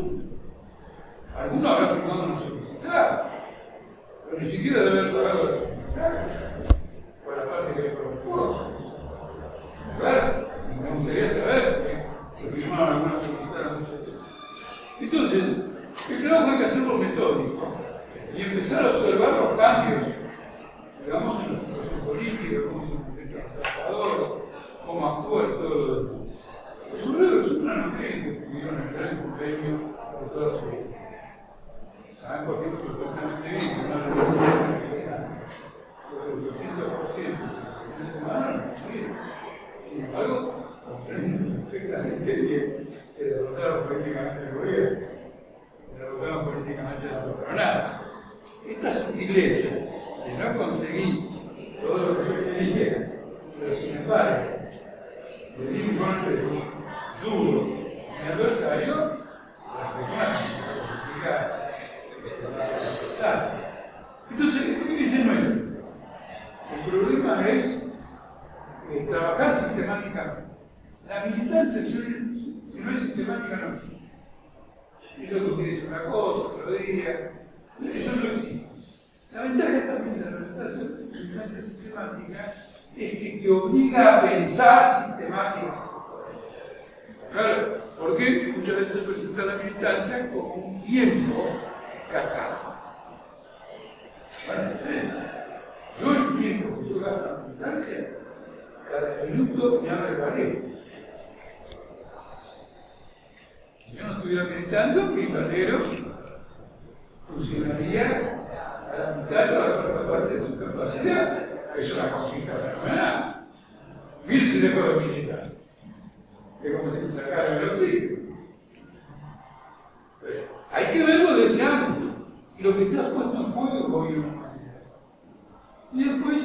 Alguno habrá firmado una solicitud, pero ni siquiera debe haber pagado la solicitud por la parte que corresponde. Claro, y me gustaría saber si firmaron alguna solicitud. Entonces, el trabajo hay que hacerlo metódico y empezar a observar los cambios, digamos, en la situación política, cómo se enfrenta el trabajador, cómo actúa y todo lo demás. Los obreros no creen que tuvieron el gran convenio de toda su vida. ¿Saben por qué? Porque perfectamente bien, que no les el 200% en esa semana no consiguieron. Sin embargo, comprenden perfectamente bien que derrotaron políticamente el gobierno, derrotaron políticamente la patronal. Esta sutileza de no conseguir todo lo que yo quería, pero sin embargo, le di un golpe duro a mi adversario, las reconoce, entonces, ¿qué dice no es? El problema es trabajar sistemáticamente. La militancia, si no es sistemática, no existe. Eso es lo que dice una cosa, otro día, eso no existe. La ventaja también de la militancia sistemática es que te obliga a pensar sistemáticamente. Claro, porque muchas veces se presenta la militancia como un tiempo gastado. Yo el tiempo que yo gasto en la militancia, cada minuto me abre la ley. Si yo no estuviera militando, mi valero funcionaría a la mitad de la parte de su capacidad. Es una conquista fenomenal. Mire si dejo de militar. Es como si me sacaran el oxígeno. Hay que verlo desde antes. Y lo que te has puesto en juego es gobierno. Y después,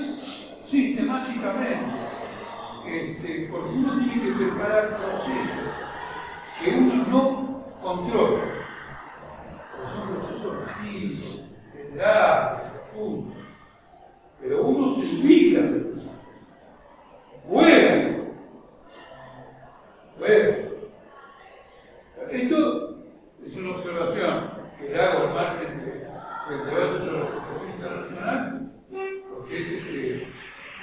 sistemáticamente, porque uno tiene que preparar procesos que uno no controla. Son procesos vacíos, generales, profundos. Pero uno se ubica en el proceso. Juega. Esto es una observación que le hago al margen del debate sobre la situación internacional, porque es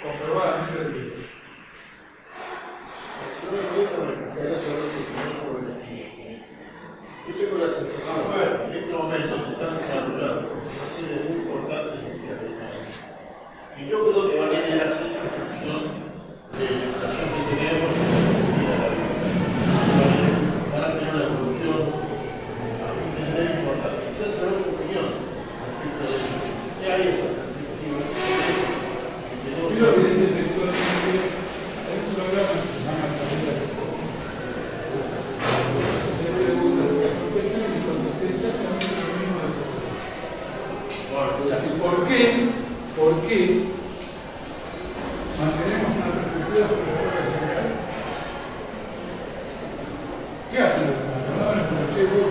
comprobadamente religioso. Yo tengo la sensación que en este momento se están desarrollando situaciones muy importantes en internacional. Y yo creo que va a tener así en función de la educación que tenemos y de la vida de la vida. Van a tener una evolución a mi entender importante. Quisiera saber su opinión respecto de eso. ¿Qué hay esa perspectiva? Yo lo que dice textualmente es un programa que se llama ¿Por qué mantenemos una perspectiva sobre la obra general? ¿Qué hacen los demás? No, che, vos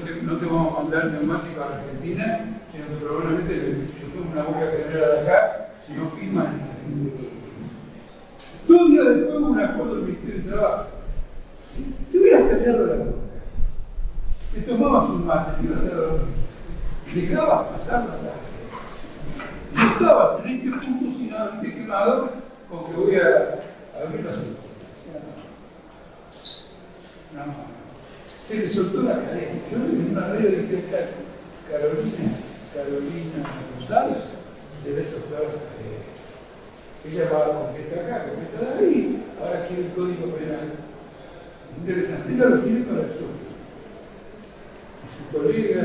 pero no te vamos a mandar neumáticos a Argentina, sino que probablemente yo tengo una huelga general acá, si no firman. 2 días después hubo un acuerdo del Ministerio de Trabajo. Te hubieras cambiado la boca. Te tomabas un mate, te ibas a dormir. Dejabas pasar la tarde. No estabas en este punto sin haberte quemado con que voy a abrir la ciudad. No. Se le soltó la cadena. Yo en una radio dije Carolina González, se le soltó la cadena. Ella va a contestar acá, contestar ahí, ahora quiere el código penal. Es interesante, ella lo tiene para el sur. Su colega,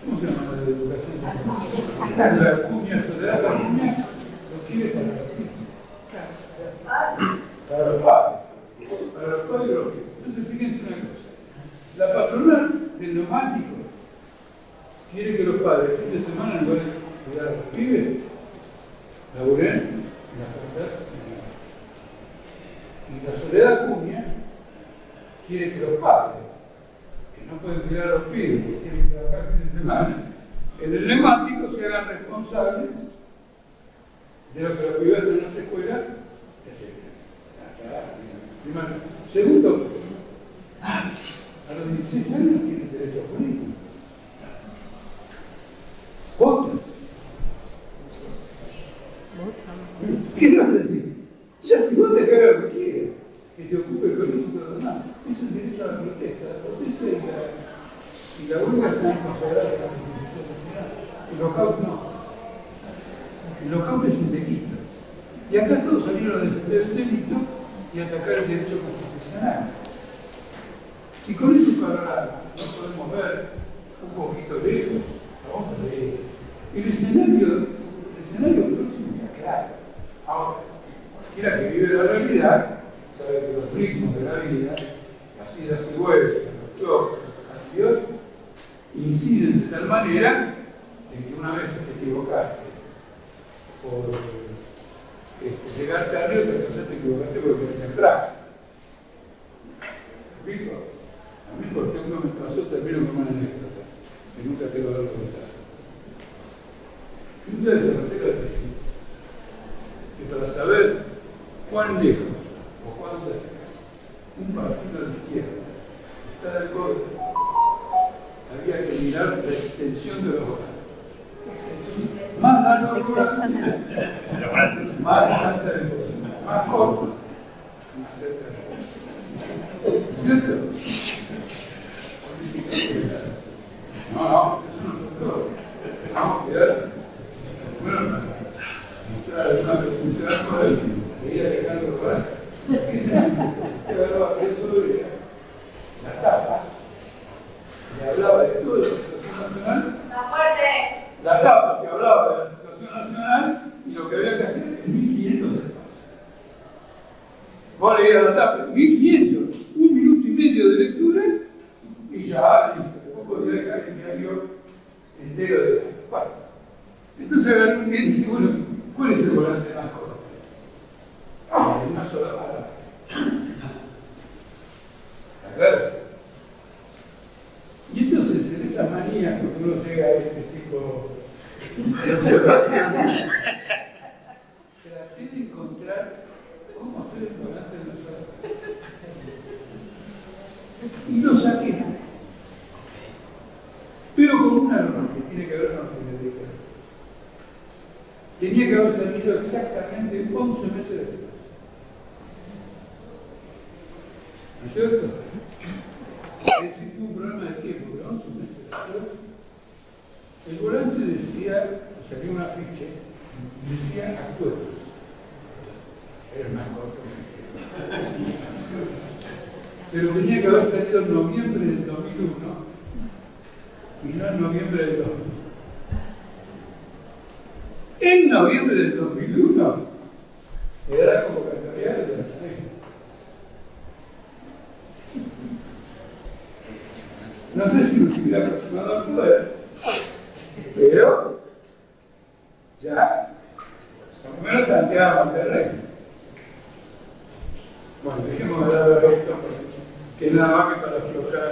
¿cómo se llama la de educación? Sandra Acuña Soledad, de semana en lugar de cuidar a los pibes, laburé en las cartas. Y la Soledad Acuña quiere que los padres, que no pueden cuidar a los pibes, que tienen que trabajar fin de semana, en el neumático se hagan responsables de lo que los pibes hacen en las escuelas, etc. Segundo, a los 16 años tienen derecho a político. Votan. ¿Qué le vas a decir? Ya si vos te hagas lo que quieras, que te ocupe el político de los demás, es el derecho a la protesta. La protesta y la huelga están consagradas a la Constitución Nacional. El lockout no. El lockout es un delito. Y acá todos salieron a defender el delito y atacar el derecho constitucional. Si con ese panorama no podemos ver un poquito lejos, vamos a ver. El escenario próximo está claro. Ahora, cualquiera que vive la realidad sabe que los ritmos de la vida, las idas y vueltas, los choques, los cambios, inciden de tal manera en que una vez te equivocaste por llegar tarde, otra cosa te equivocaste porque te temprano. ¿Me explico? A mí, por ejemplo, me pasó, termino con una anécdota, que nunca te voy a dar contar. Yo desarrollé la tesis, que para saber cuán lejos o cuán cerca un partido de izquierda está del código, había que mirar la extensión de los votantes. Más largo el más alta el poder, más corto, más cerca del poder. ¿Cierto? No, vamos a quedar. Bueno, mostrar funcionar con él, seguir dejando por ahí. ¿Qué se llama? Eso era la tapa. Y hablaba de toda la situación nacional. La tapa que hablaba de la situación nacional y lo que había que hacer en 1500 espacios. Vos leías la tapa, 1500, un minuto y medio de lectura y ya, listo. Después podía dejar el diario entero de la parte. Entonces agarré un día y dije, bueno, ¿cuál es el volante más corto? Una sola palabra. ¿Está claro? Y entonces, en esa manía, cuando uno llega a este tipo de observaciones, traté de encontrar cómo hacer el volante de nosotros. Y lo saqué. Pero con una norma que tiene que ver con lo que me dije. Tenía que haber salido exactamente 11 meses después. ¿No es cierto? Es decir, tuvo un problema de tiempo, pero 11 meses después, el volante decía, salió un afiche, decía acuerdos. Era más corto. Pero tenía que haber salido en noviembre del 2001 y no en noviembre del 2000. En noviembre del 2001 era la convocatoria de la ley. No sé si nos hubiera aproximado al poder, pero ya, por lo menos tanteábamos el terreno. Bueno, dejemos de lado esto, porque que nada más que para aflojar